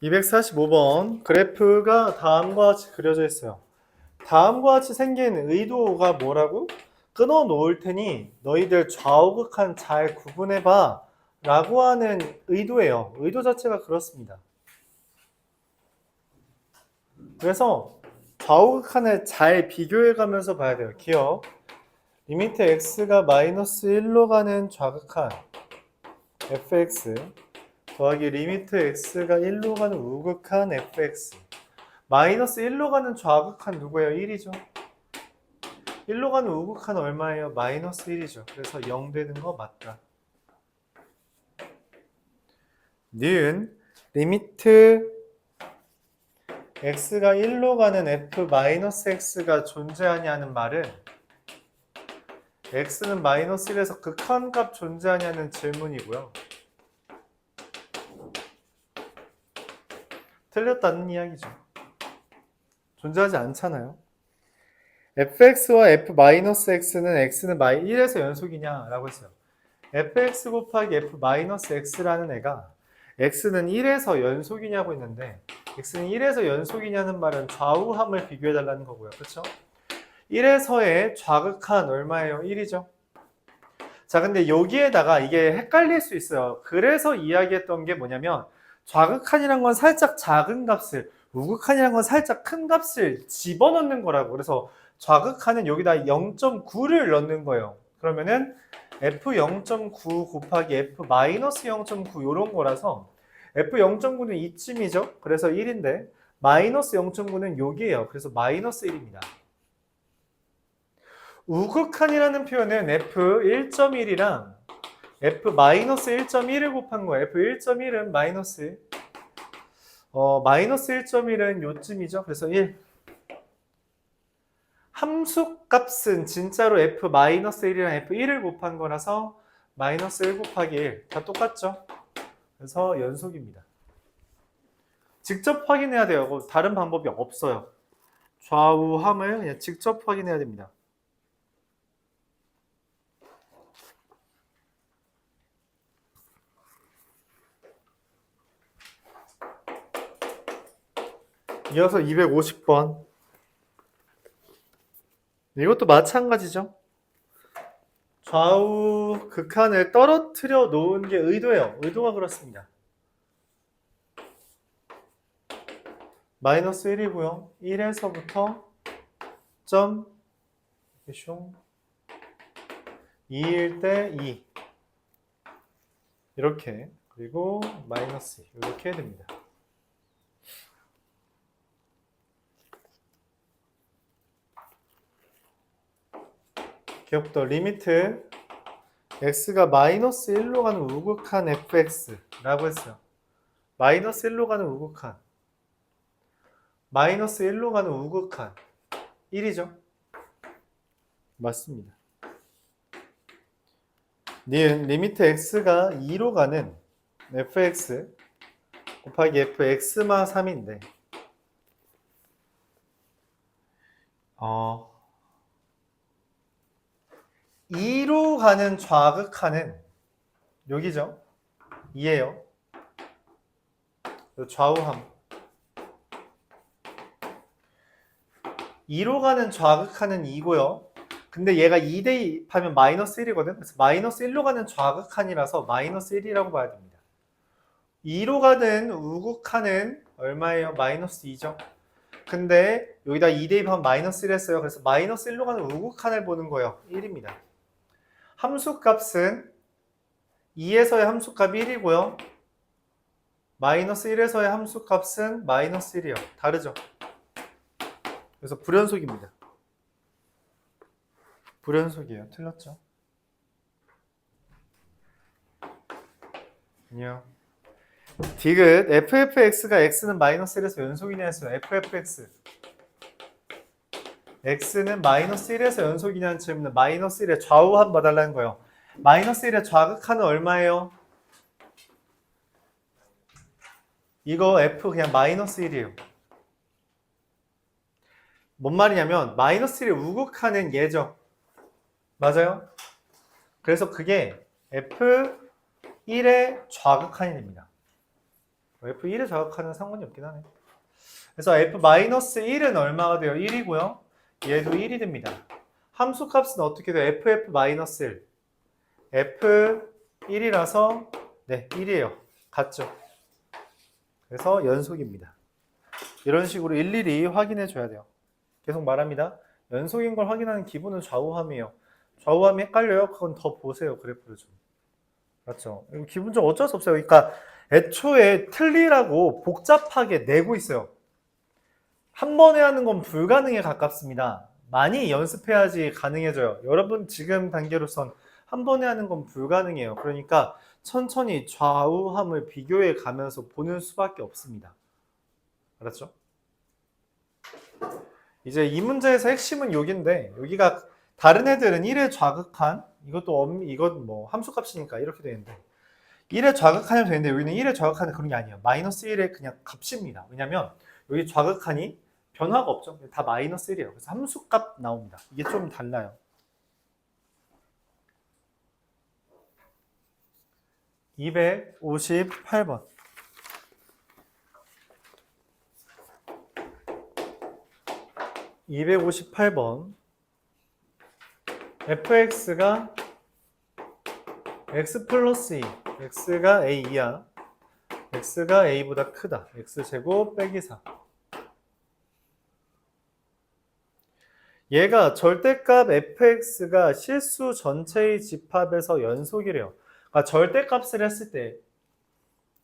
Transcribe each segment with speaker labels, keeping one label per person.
Speaker 1: 245번 그래프가 다음과 같이 그려져 있어요. 다음과 같이 생긴 의도가 뭐라고? 끊어 놓을 테니 너희들 좌우극한 잘 구분해봐 라고 하는 의도예요. 의도 자체가 그렇습니다. 그래서 좌우극한을 잘 비교해 가면서 봐야 돼요. 기억. 리미트 x가 마이너스 1로 가는 좌극한 fx 더하기 리미트 x가 1로 가는 우극한 fx 마이너스 1로 가는 좌극한 누구예요? 1이죠. 1로 가는 우극한 얼마예요? 마이너스 1이죠. 그래서 0 되는 거 맞다. 니은 리미트 x가 1로 가는 f 마이너스 x가 존재하냐는 말은 x는 마이너스 1에서 극한값 존재하냐는 질문이고요. 틀렸다는 이야기죠. 존재하지 않잖아요. fx와 f-x는 x는 1에서 연속이냐 라고 했어요. fx 곱하기 f-x라는 애가 x는 1에서 연속이냐고 했는데 x는 1에서 연속이냐는 말은 좌우함을 비교해달라는 거고요. 그렇죠? 1에서의 좌극한 얼마예요? 1이죠. 자, 근데 여기에다가 이게 헷갈릴 수 있어요. 그래서 이야기했던 게 뭐냐면 좌극한이란 건 살짝 작은 값을, 우극한이란 건 살짝 큰 값을 집어넣는 거라고. 그래서 좌극한은 여기다 0.9를 넣는 거예요. 그러면은 f0.9 곱하기 f-0.9 이런 거라서 f0.9는 이쯤이죠. 그래서 1인데 마이너스 0.9는 여기에요. 그래서 마이너스 1입니다. 우극한이라는 표현은 f1.1이랑 f-1.1을 곱한 거예요. f1.1은 마이너스 1. 마이너스 1.1은 요쯤이죠. 그래서 1. 함수값은 진짜로 f-1이랑 f1을 곱한 거라서 마이너스 1 곱하기 1. 다 똑같죠? 그래서 연속입니다. 직접 확인해야 돼요. 다른 방법이 없어요. 좌우함을 그냥 직접 확인해야 됩니다. 이어서 250번. 이것도 마찬가지죠. 좌우 극한을 떨어뜨려 놓은 게 의도예요. 의도가 그렇습니다. 마이너스 1이고요. 1에서부터 점 2일 때 2 이렇게 그리고 마이너스 이렇게 됩니다. 기억부터 리미트 x가 마이너스 1로 가는 우극한 fx라고 했어요. 마이너스 1로 가는 우극한 마이너스 1로 가는 우극한 1이죠. 맞습니다. 니은 리미트 x가 2로 가는 fx 곱하기 fx마 3인데 2로 가는 좌극한은 여기죠. 2예요. 좌우함 2로 가는 좌극한은 2고요. 근데 얘가 2대2 하면 마이너스 1이거든. 그래서 마이너스 1로 가는 좌극한이라서 마이너스 1이라고 봐야 됩니다. 2로 가는 우극한은 얼마예요? 마이너스 2죠. 근데 여기다 2대2 하면 마이너스 1 했어요. 그래서 마이너스 1로 가는 우극한을 보는 거예요. 1입니다. 함수값은 2에서의 함수값이 1이고요. 마이너스 1에서의 함수값은 마이너스 1이요. 다르죠? 그래서 불연속입니다. 불연속이에요. 틀렸죠? 아니요. 디귿 ffx가 x는 마이너스 1에서 연속이냐 했어요. ffx x는 마이너스 1에서 연속이냐는 질문은 마이너스 1의 좌우함 봐달라는 거예요. 마이너스 1의 좌극한은 얼마예요? 이거 f 그냥 마이너스 1이에요. 뭔 말이냐면 마이너스 1의 우극한은 얘죠. 맞아요? 그래서 그게 f1의 좌극한이 됩니다. F1에 자극하는 상관이 없긴 하네. 그래서 F-1은 얼마가 돼요? 1이고요. 얘도 1이 됩니다. 함수값은 어떻게 돼요? FF-1. F1이라서 네, 1이에요. 같죠? 그래서 연속입니다. 이런 식으로 일일이 확인해 줘야 돼요. 계속 말합니다. 연속인 걸 확인하는 기본은 좌우함이에요. 좌우함이 헷갈려요? 그건 더 보세요. 그래프를 좀. 맞죠? 이거 기본적으로 어쩔 수 없어요. 그러니까 애초에 틀리라고 복잡하게 내고 있어요. 한 번에 하는 건 불가능에 가깝습니다. 많이 연습해야지 가능해져요. 여러분 지금 단계로선 한 번에 하는 건 불가능해요. 그러니까 천천히 좌우함을 비교해 가면서 보는 수밖에 없습니다. 알았죠? 이제 이 문제에서 핵심은 여기인데, 여기가 다른 애들은 1에 좌극한, 이건 뭐 함수값이니까 이렇게 되는데 1에 좌극하면 되는데 여기는 1에 좌극하는 그런 게 아니에요. 마이너스 1의 그냥 값입니다. 왜냐면 여기 좌극하니 변화가 없죠. 다 마이너스 1이에요. 그래서 함수값 나옵니다. 이게 좀 달라요. 258번. fx가 x 플러스 2, x가 a 이하, x가 a보다 크다. x제곱 빼기 4. 얘가 절대값 fx가 실수 전체의 집합에서 연속이래요. 그러니까 절대값을 했을 때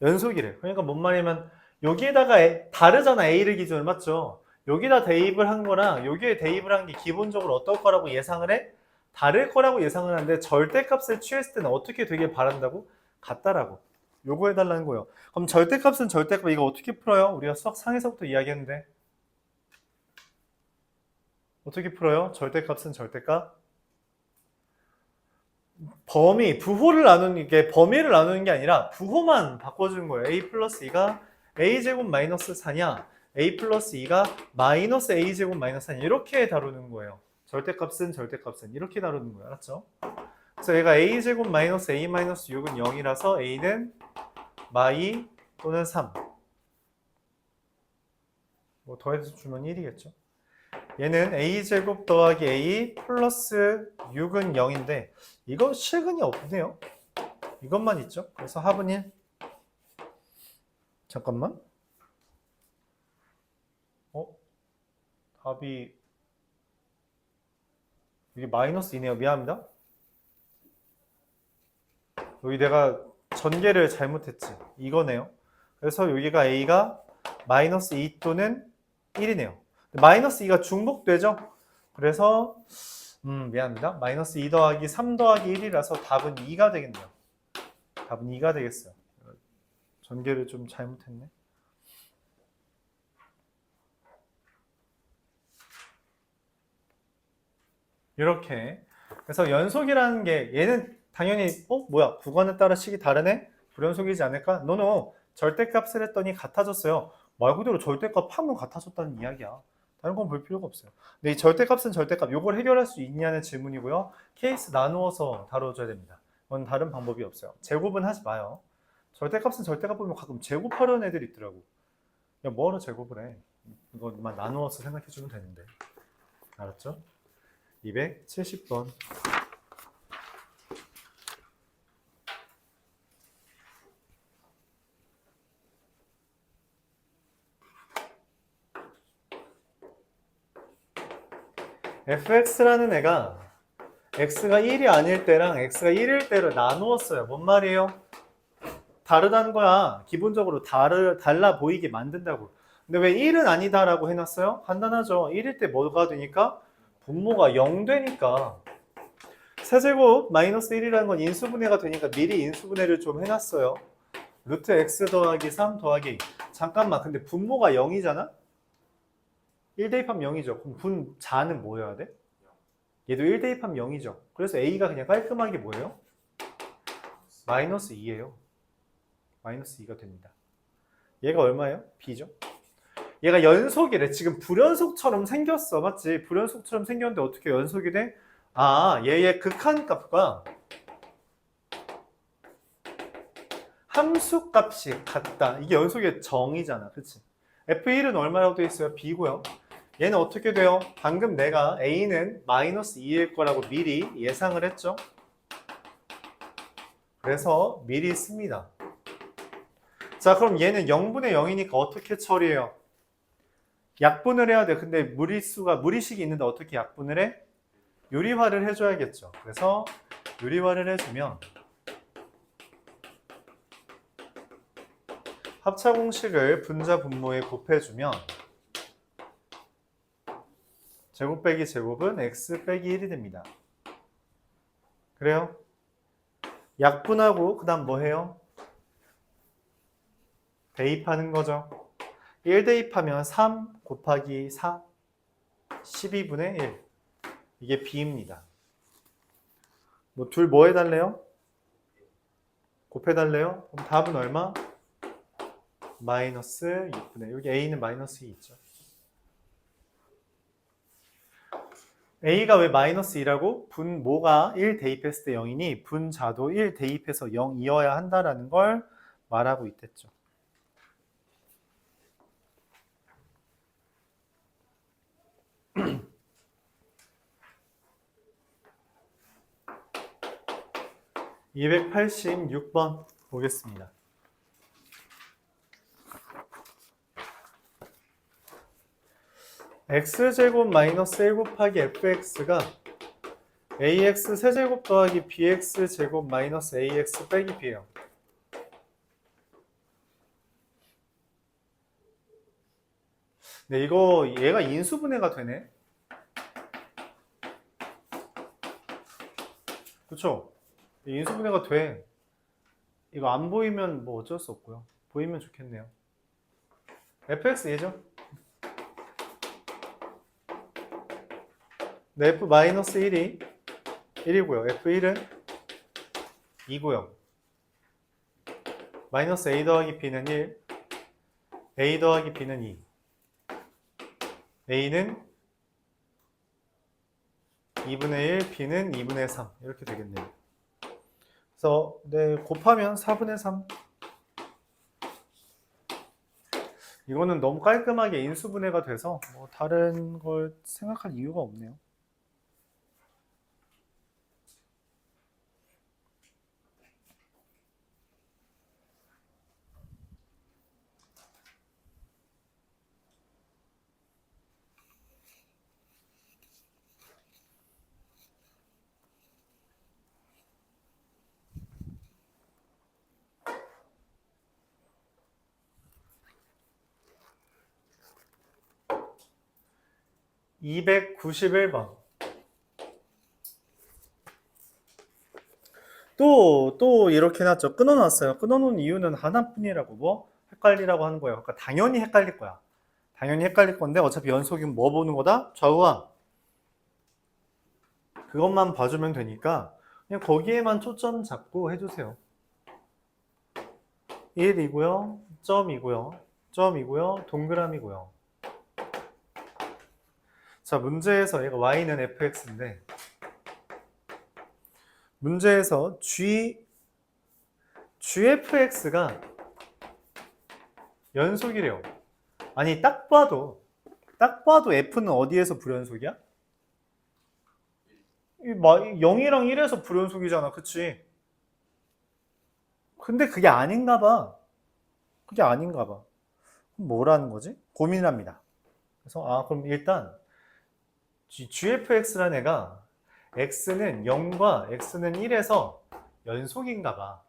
Speaker 1: 연속이래요. 그러니까 뭔 말이냐면 여기에다가 다르잖아. a를 기준으로. 맞죠? 여기다 대입을 한 거랑 여기에 대입을 한 게 기본적으로 어떨 거라고 예상을 해? 다를 거라고 예상을 하는데 절대값을 취했을 때는 어떻게 되길 바란다고? 같다라고. 요거 해달라는 거예요. 그럼 절대값은 절대값. 이거 어떻게 풀어요? 우리가 수학 상에서부터 이야기했는데 어떻게 풀어요? 절대값은 절대값. 부호를 나누는 게 범위를 나누는 게 아니라 부호만 바꿔주는 거예요. a 플러스 2가 a제곱 마이너스 4냐 a 플러스 2가 마이너스 a제곱 마이너스 4냐 이렇게 다루는 거예요. 절대값은 이렇게 다루는 거예요. 알았죠? 그래서 얘가 a제곱 마이너스 a 마이너스 6은 0이라서 a는 마이 또는 3. 뭐 더해서 주면 1이겠죠. 얘는 a제곱 더하기 a 플러스 6은 0인데 이거 실근이 없네요. 이것만 있죠. 그래서 합은 1. 잠깐만. 답이 이게 마이너스 2네요. 미안합니다. 여기 내가 전개를 잘못했지. 이거네요. 그래서 여기가 a가 마이너스 2 또는 1이네요. 마이너스 2가 중복되죠? 그래서 미안합니다. 마이너스 2 더하기 3 더하기 1이라서 답은 2가 되겠네요. 답은 2가 되겠어요. 전개를 좀 잘못했네. 이렇게. 그래서 연속이라는 게 얘는 당연히 뭐야 구간에 따라 식이 다르네? 불연속이지 않을까? 노노. 절대값을 했더니 같아졌어요. 말 그대로 절대값 하면 같아졌다는 이야기야. 다른 건 볼 필요가 없어요. 근데 이 절대값은 절대값, 이걸 해결할 수 있냐는 질문이고요. 케이스 나누어서 다뤄줘야 됩니다. 그건 다른 방법이 없어요. 제곱은 하지 마요. 절대값은 절대값 보면 가끔 제곱하려는 애들이 있더라고. 야, 뭐하러 제곱을 해? 이거만 나누어서 생각해주면 되는데. 알았죠? 270번. fx라는 애가 x가 1이 아닐 때랑 x가 1일 때를 나누었어요. 뭔 말이에요? 다르다는 거야. 기본적으로 달라 보이게 만든다고. 근데 왜 1은 아니다라고 해놨어요? 간단하죠. 1일 때 뭐가 되니까? 분모가 0 되니까. 세제곱 마이너스 1이라는 건 인수분해가 되니까 미리 인수분해를 좀 해놨어요. 루트 x 더하기 3 더하기 2. 잠깐만, 근데 분모가 0이잖아? 1 대입하면 0이죠. 그럼 분자는 뭐여야 돼? 얘도 1 대입하면 0이죠. 그래서 a가 그냥 깔끔하게 뭐예요? 마이너스 2예요. 마이너스 2가 됩니다. 얘가 얼마예요? b죠. 얘가 연속이래. 지금 불연속처럼 생겼어. 맞지? 불연속처럼 생겼는데 어떻게 연속이 돼? 아, 얘의 극한값과 함수 값이 같다. 이게 연속의 정의잖아. 그치? F1은 얼마라고 되어 있어요? B고요. 얘는 어떻게 돼요? 방금 내가 A는 마이너스 2일 거라고 미리 예상을 했죠? 그래서 미리 씁니다. 자, 그럼 얘는 0분의 0이니까 어떻게 처리해요? 약분을 해야 돼. 근데 무리식이 있는데 어떻게 약분을 해? 유리화를 해줘야겠죠. 그래서 유리화를 해주면 합차 공식을 분자 분모에 곱해주면 제곱 빼기 제곱은 x 빼기 1이 됩니다. 그래요? 약분하고 그 다음 뭐 해요? 대입하는 거죠. 1 대입하면 3 곱하기 4 12분의 1 이게 b입니다. 뭐 둘 뭐 해달래요? 곱해달래요? 그럼 답은 얼마? 마이너스 6분의 여기 a는 마이너스 2 있죠. a가 왜 마이너스 2라고? 분모가 1 대입했을 때 0이니 분자도 1 대입해서 0이어야 한다라는 걸 말하고 있댔죠. (286번) 보겠습니다. x제곱 마이너스 1 곱하기 fx가 ax 세제곱 더하기 bx제곱 마이너스 ax 빼기 b예요. 네, 이거 얘가 인수분해가 되네. 그쵸? 인수분해가 돼. 이거 안 보이면 뭐 어쩔 수 없고요. 보이면 좋겠네요. fx 얘죠? 네, f-1이 1이고요. f1은 2고요. 마이너스 a 더하기 b는 1, a 더하기 b는 2. a는 2분의 1, b는 2분의 3 이렇게 되겠네요. 그래서 네, 곱하면 4분의 3. 이거는 너무 깔끔하게 인수분해가 돼서 뭐 다른 걸 생각할 이유가 없네요. (291번) 또 이렇게 해놨죠. 끊어놨어요. 끊어놓은 이유는 하나뿐이라고. 뭐? 헷갈리라고 하는 거예요. 그러니까 당연히 헷갈릴 거야. 당연히 헷갈릴 건데 어차피 연속이면 뭐 보는 거다? 좌우함. 그것만 봐주면 되니까 그냥 거기에만 초점 잡고 해주세요. 1이고요. 점이고요. 점이고요. 동그라미고요. 자, 문제에서 얘가 y는 fx인데 문제에서 gfx가 연속이래요. 아니 딱 봐도 f는 어디에서 불연속이야? 0이랑 1에서 불연속이잖아. 그치? 근데 그게 아닌가 봐. 그게 아닌가 봐. 그럼 뭐라는 거지? 고민합니다. 그래서 그럼 일단 gfx라는 애가 x는 0과 x는 1에서 연속인가 봐.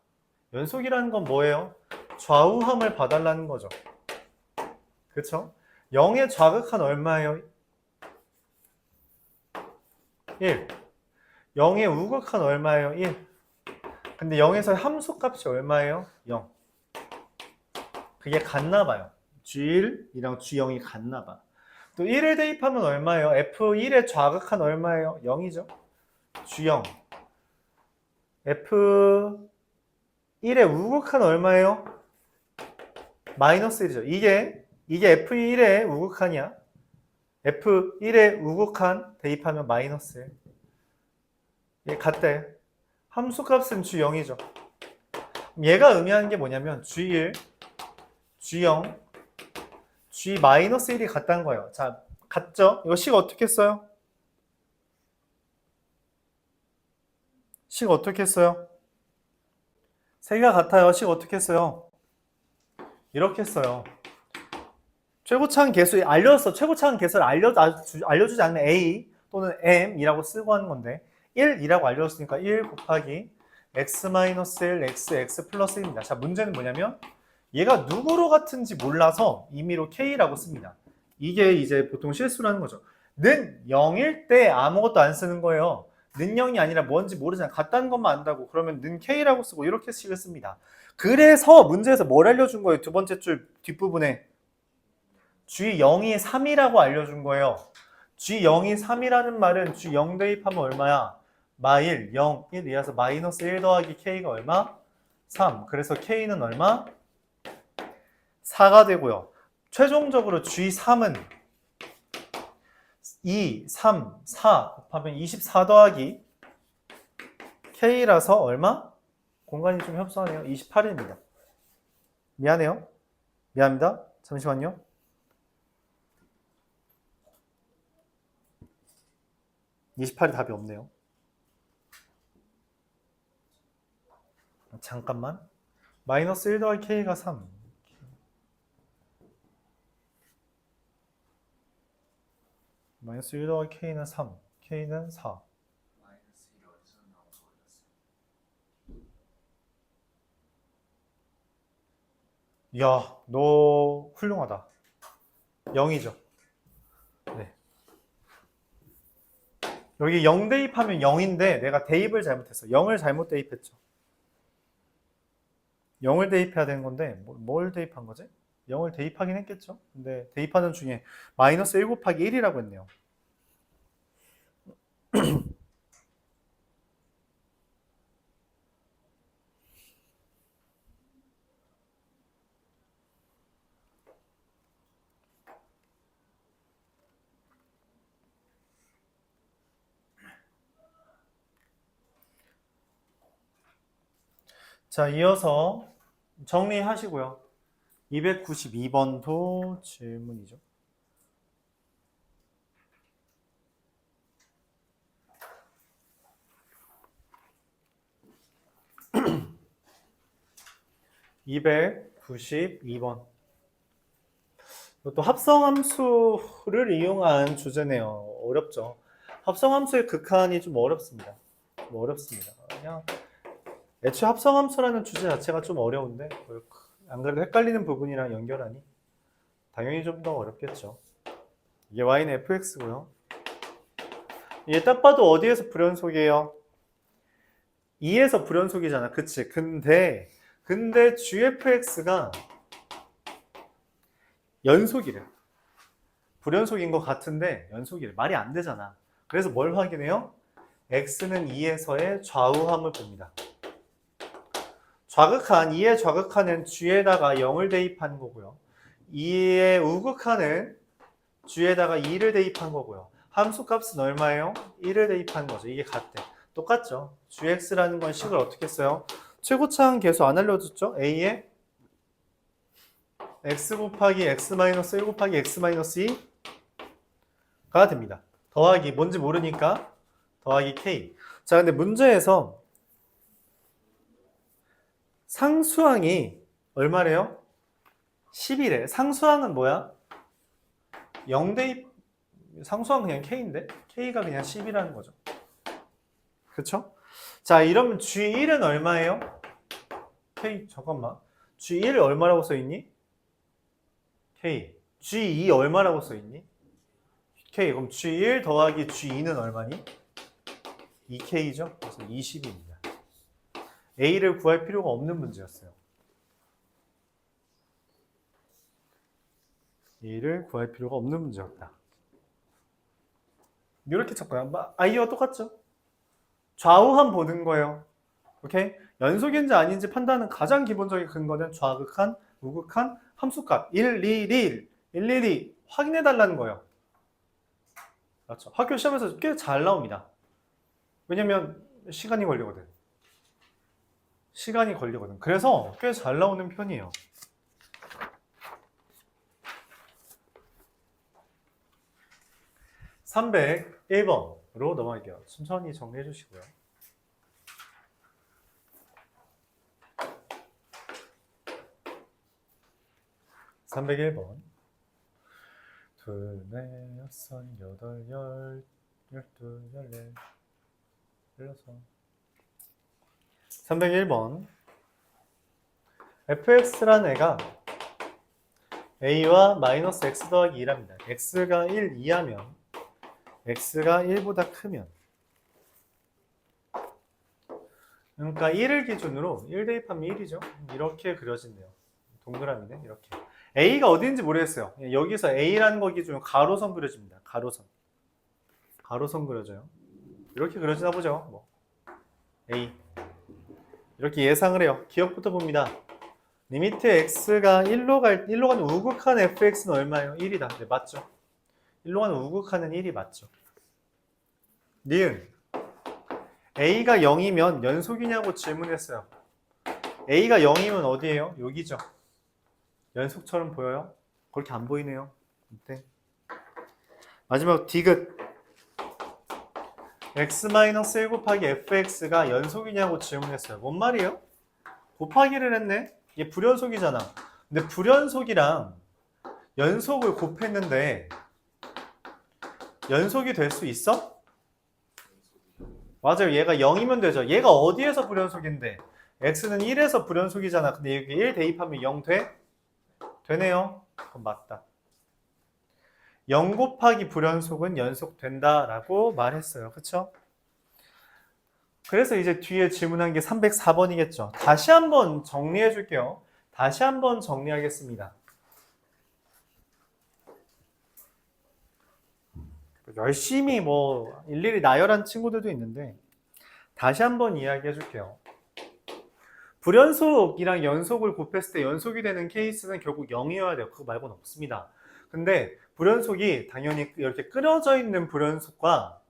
Speaker 1: 연속이라는 건 뭐예요? 좌우함을 봐달라는 거죠. 그쵸? 0의 좌극한 얼마예요? 1. 0의 우극한 얼마예요? 1. 근데 0에서 함수값이 얼마예요? 0. 그게 같나 봐요. G1이랑 G0이 같나 봐. 또 1을 대입하면 얼마예요? F1의 좌극한 얼마예요? 0이죠. G0. F1의 우극한 얼마예요? 마이너스 1이죠. 이게 F1의 우극한이야. F1의 우극한 대입하면 마이너스 1. 이게 같대. 함수값은 G0이죠. 얘가 의미하는 게 뭐냐면 G1, G0, G-1이 같다는 거예요. 자, 같죠? 이거 식 어떻게 써요? 식 어떻게 써요? 세 개가 같아요. 식 어떻게 써요? 이렇게 써요. 최고차항 계수 알려줬어. 최고차항 계수를 알려주지 않는 A 또는 M이라고 쓰고 하는 건데 1이라고 알려줬으니까 1 곱하기 x-1 x 플러스 1입니다. 자, 문제는 뭐냐면 얘가 누구로 같은지 몰라서 임의로 K라고 씁니다. 이게 이제 보통 실수라는 거죠. 는 0일 때 아무것도 안 쓰는 거예요. 는 0이 아니라 뭔지 모르잖아. 같다는 것만 안다고. 그러면 는 K라고 쓰고 이렇게 식을 씁니다. 그래서 문제에서 뭘 알려준 거예요? 두 번째 줄 뒷부분에 G0이 3이라고 알려준 거예요. G0이 3이라는 말은 G0 대입하면 얼마야? 마1, 0, 1이라서 마이너스 1 더하기 K가 얼마? 3. 그래서 K는 얼마? 4가 되고요. 최종적으로 G3은 2, 3, 4 곱하면 24 더하기 K라서 얼마? 공간이 좀 협소하네요. 28입니다. 미안해요. 미안합니다. 잠시만요. (28이) 답이 없네요. 잠깐만. 마이너스 1 더하기 K가 3. 마이너스 1 더하기 K는 3. K는 4. 이야, 너 훌륭하다. 0이죠. 네. 여기 0 대입하면 0인데 내가 대입을 잘못했어. 0을 잘못 대입했죠. 0을 대입해야 되는 건데 뭘 대입한 거지? 0을 대입하긴 했겠죠. 근데 대입하는 중에 마이너스 1 곱하기 1이라고 했네요. 자, 이어서 정리하시고요. 292번도 질문이죠. (292번) 이것도 합성함수를 이용한 주제네요. 어렵죠. 합성함수의 극한이 좀 어렵습니다. 그냥 애초에 합성함수라는 주제 자체가 좀 어려운데 안 그래도 헷갈리는 부분이랑 연결하니 당연히 좀 더 어렵겠죠. 이게 y는 fx고요. 이게 딱 봐도 어디에서 불연속이에요? 2에서 불연속이잖아. 그치? 근데 gfx가 연속이래. 불연속인 것 같은데 연속이래. 말이 안 되잖아. 그래서 뭘 확인해요? x는 2에서의 좌우함을 봅니다. 좌극한, 2의 좌극한은 g에다가 0을 대입한 거고요. 2의 우극한은 g에다가 2를 대입한 거고요. 함수 값은 얼마예요? 1을 대입한 거죠. 이게 같대. 똑같죠. gx라는 건 식을 어떻게 써요? 최고차항 계수 안 알려줬죠? a에 x 곱하기 x-1 곱하기 x-2가 됩니다. 더하기 뭔지 모르니까 더하기 k. 자, 근데 문제에서 상수항이 얼마래요? 10이래. 상수항은 뭐야? 0 대입, 상수항 그냥 k인데? k가 그냥 10이라는 거죠. 그쵸? 자, 이러면 G1은 얼마예요? K, 잠깐만. G1 얼마라고 써있니? K. G2 얼마라고 써있니? K. 그럼 G1 더하기 G2는 얼마니? 2K죠? 그래서 20입니다. A를 구할 필요가 없는 문제였어요. A를 구할 필요가 없는 문제였다. 이렇게 쳤고요. I와 똑같죠? 좌우함 보는 거예요. 오케이? 연속인지 아닌지 판단하는 가장 기본적인 근거는 좌극한, 우극한, 함수값 1, 2, 1, 1, 2 확인해 달라는 거예요. 그렇죠? 학교 시험에서 꽤 잘 나옵니다. 왜냐면 시간이 걸리거든. 시간이 걸리거든. 그래서 꽤 잘 나오는 편이에요. (301번으로) 넘어갈게요. 천천히 정리해 주시고요. (301번) 둘, 넷, 여섯, 여덟, 열, 열둘, 열넷, 열여섯. 301번. fx라는 애가 a와 마이너스 x 더하기 2랍니다. x가 1 이하면 x가 1보다 크면, 그러니까 1을 기준으로 1 대입하면 1이죠. 이렇게 그려진대요. 동그라미는 이렇게. a가 어디인지 모르겠어요. 여기서 a라는 거 기준으로 가로선 그려집니다. 가로선 그려져요. 이렇게 그려지나 보죠. 뭐. a 이렇게 예상을 해요. 기억부터 봅니다. 리미트 x가 1로 가는 우극한 fx는 얼마예요? 1이다. 네, 맞죠? 1로 가는 우극한은 1이 맞죠? 니은 a가 0이면 연속이냐고 질문했어요. a가 0이면 어디예요? 여기죠. 연속처럼 보여요? 그렇게 안 보이네요. 네. 마지막 디귿 x-1 곱하기 fx가 연속이냐고 질문했어요. 뭔 말이에요? 곱하기를 했네? 이게 불연속이잖아. 근데 불연속이랑 연속을 곱했는데 연속이 될 수 있어? 맞아요. 얘가 0이면 되죠. 얘가 어디에서 불연속인데? x는 1에서 불연속이잖아. 근데 여기 1 대입하면 0 돼? 되네요. 그럼 맞다. 0 곱하기 불연속은 연속된다 라고 말했어요. 그쵸? 그래서 이제 뒤에 질문한 게 304번이겠죠. 다시 한번 정리해 줄게요. 다시 한번 정리하겠습니다. 열심히 뭐 일일이 나열한 친구들도 있는데 다시 한번 이야기해 줄게요. 불연속이랑 연속을 곱했을 때 연속이 되는 케이스는 결국 0이어야 돼요. 그거 말고는 없습니다. 근데 불연속이 당연히 이렇게 끊어져 있는 불연속과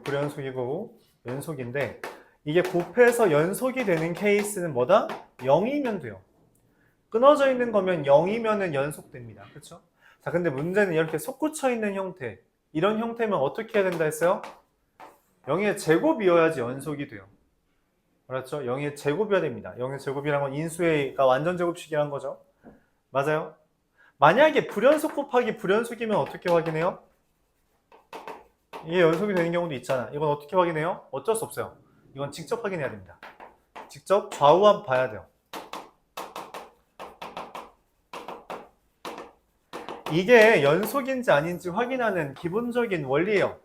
Speaker 1: 불연속이고 연속인데 이게 곱해서 연속이 되는 케이스는 뭐다? 0이면 돼요. 끊어져 있는 거면 0이면은 연속됩니다. 그렇죠? 자, 근데 문제는 이렇게 솟구쳐 있는 형태, 이런 형태면 어떻게 해야 된다 했어요? 0의 제곱이어야지 연속이 돼요. 그렇죠? 0의 제곱이어야 됩니다. 0의 제곱이란 건 인수가 완전 제곱식이란 거죠. 맞아요? 만약에 불연속 곱하기 불연속이면 어떻게 확인해요? 이게 연속이 되는 경우도 있잖아. 이건 어떻게 확인해요? 어쩔 수 없어요. 이건 직접 확인해야 됩니다. 직접 좌우함 봐야 돼요. 이게 연속인지 아닌지 확인하는 기본적인 원리예요.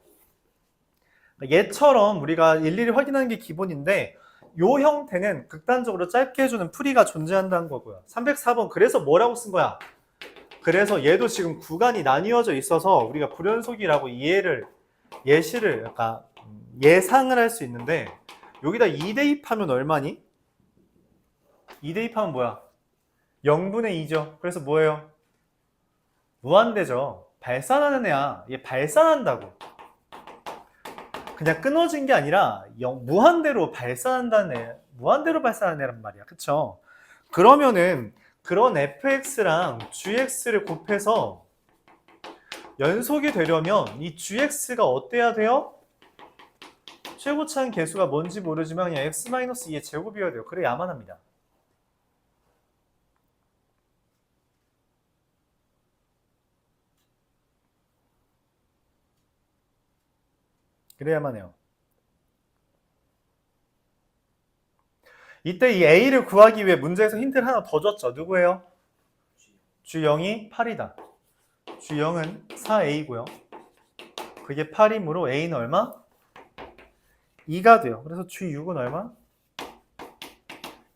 Speaker 1: 얘처럼 우리가 일일이 확인하는 게 기본인데 이 형태는 극단적으로 짧게 해주는 풀이가 존재한다는 거고요. 304번 그래서 뭐라고 쓴 거야? 그래서 얘도 지금 구간이 나뉘어져 있어서 우리가 불연속이라고 예시를 약간 예상을 할 수 있는데 여기다 2 대입하면 얼마니? 2 대입하면 뭐야? 0분의 2죠. 그래서 뭐예요? 무한대죠. 발산하는 애야. 얘 발산한다고. 그냥 끊어진 게 아니라 무한대로 발산하는 애란 말이야. 그쵸? 그러면은 그런 fx랑 gx를 곱해서 연속이 되려면 이 gx가 어때야 돼요? 최고차는 개수가 뭔지 모르지만 그냥 x-2의 제곱이어야 돼요. 그래야만 합니다. 그래야만 해요. 이때 이 a를 구하기 위해 문제에서 힌트를 하나 더 줬죠. 누구예요? G0이 8이다. G0은 4a고요. 그게 8이므로 a는 얼마? 2가 돼요. 그래서 G6은 얼마?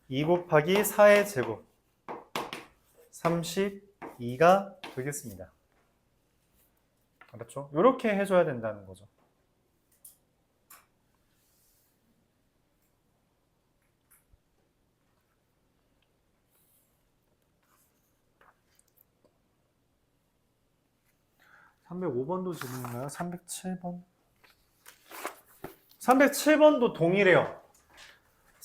Speaker 1: 2 곱하기 4의 제곱 32가 되겠습니다. 그렇죠? 이렇게 해줘야 된다는 거죠. (305번도) 질문인가요? (307번) 307번도 동일해요.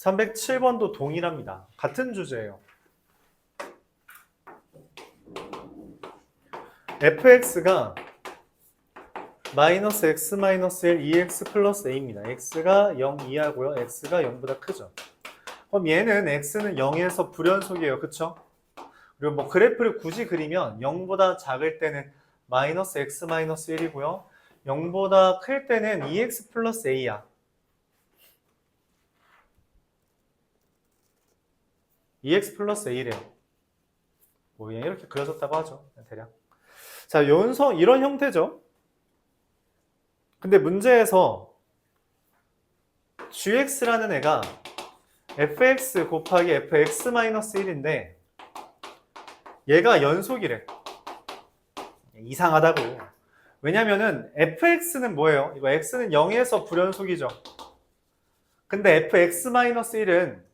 Speaker 1: 307번도 동일합니다. 같은 주제예요. fx가 마이너스 x 마이너스 1 2x 플러스 a입니다. x가 0 이하고요. x가 0보다 크죠. 그럼 얘는 x는 0에서 불연속이에요. 그쵸? 그리고 뭐 그래프를 굳이 그리면 0보다 작을 때는 마이너스 x 마이너스 1이고요. 0보다 클 때는 2x 플러스 a야. 2x 플러스 a래요. 뭐 그냥 이렇게 그려졌다고 하죠. 대략. 자, 연속 이런 형태죠. 근데 문제에서 gx라는 애가 fx 곱하기 fx-1인데 얘가 연속이래. 이상하다고. 왜냐면은 fx는 뭐예요? 이거 x는 0에서 불연속이죠. 근데 fx-1은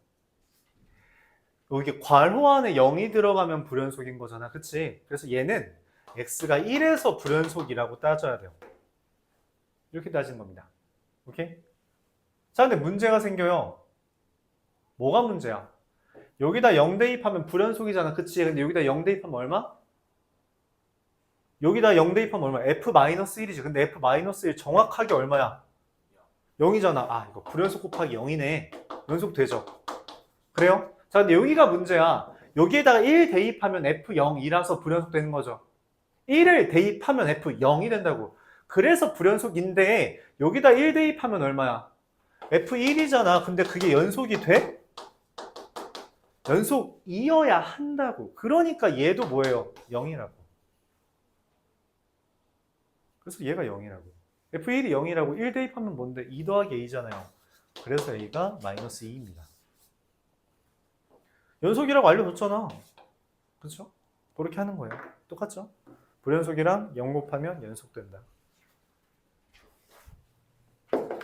Speaker 1: 여기 괄호 안에 0이 들어가면 불연속인 거잖아. 그치? 그래서 얘는 x가 1에서 불연속이라고 따져야 돼요. 이렇게 따지는 겁니다. 오케이? 자, 근데 문제가 생겨요. 뭐가 문제야? 여기다 0 대입하면 불연속이잖아. 그치? 근데 여기다 0 대입하면 얼마? 여기다 0 대입하면 얼마? f-1이지. 근데 f-1 정확하게 얼마야? 0이잖아. 아, 이거 불연속 곱하기 0이네. 연속되죠? 그래요? 자, 근데 여기가 문제야. 여기에다가 1 대입하면 f0이라서 불연속 되는 거죠. 1을 대입하면 f0이 된다고. 그래서 불연속인데 여기다 1 대입하면 얼마야? f1이잖아. 근데 그게 연속이 돼? 연속이어야 한다고. 그러니까 얘도 뭐예요? 0이라고. 그래서 얘가 0이라고. f1이 0이라고 1 대입하면 뭔데? 2 더하기 a잖아요. 그래서 a가 마이너스 2입니다. 연속이라고 알려줬잖아. 그렇죠? 그렇게 하는 거예요. 똑같죠? 불연속이랑 0 곱하면 연속된다.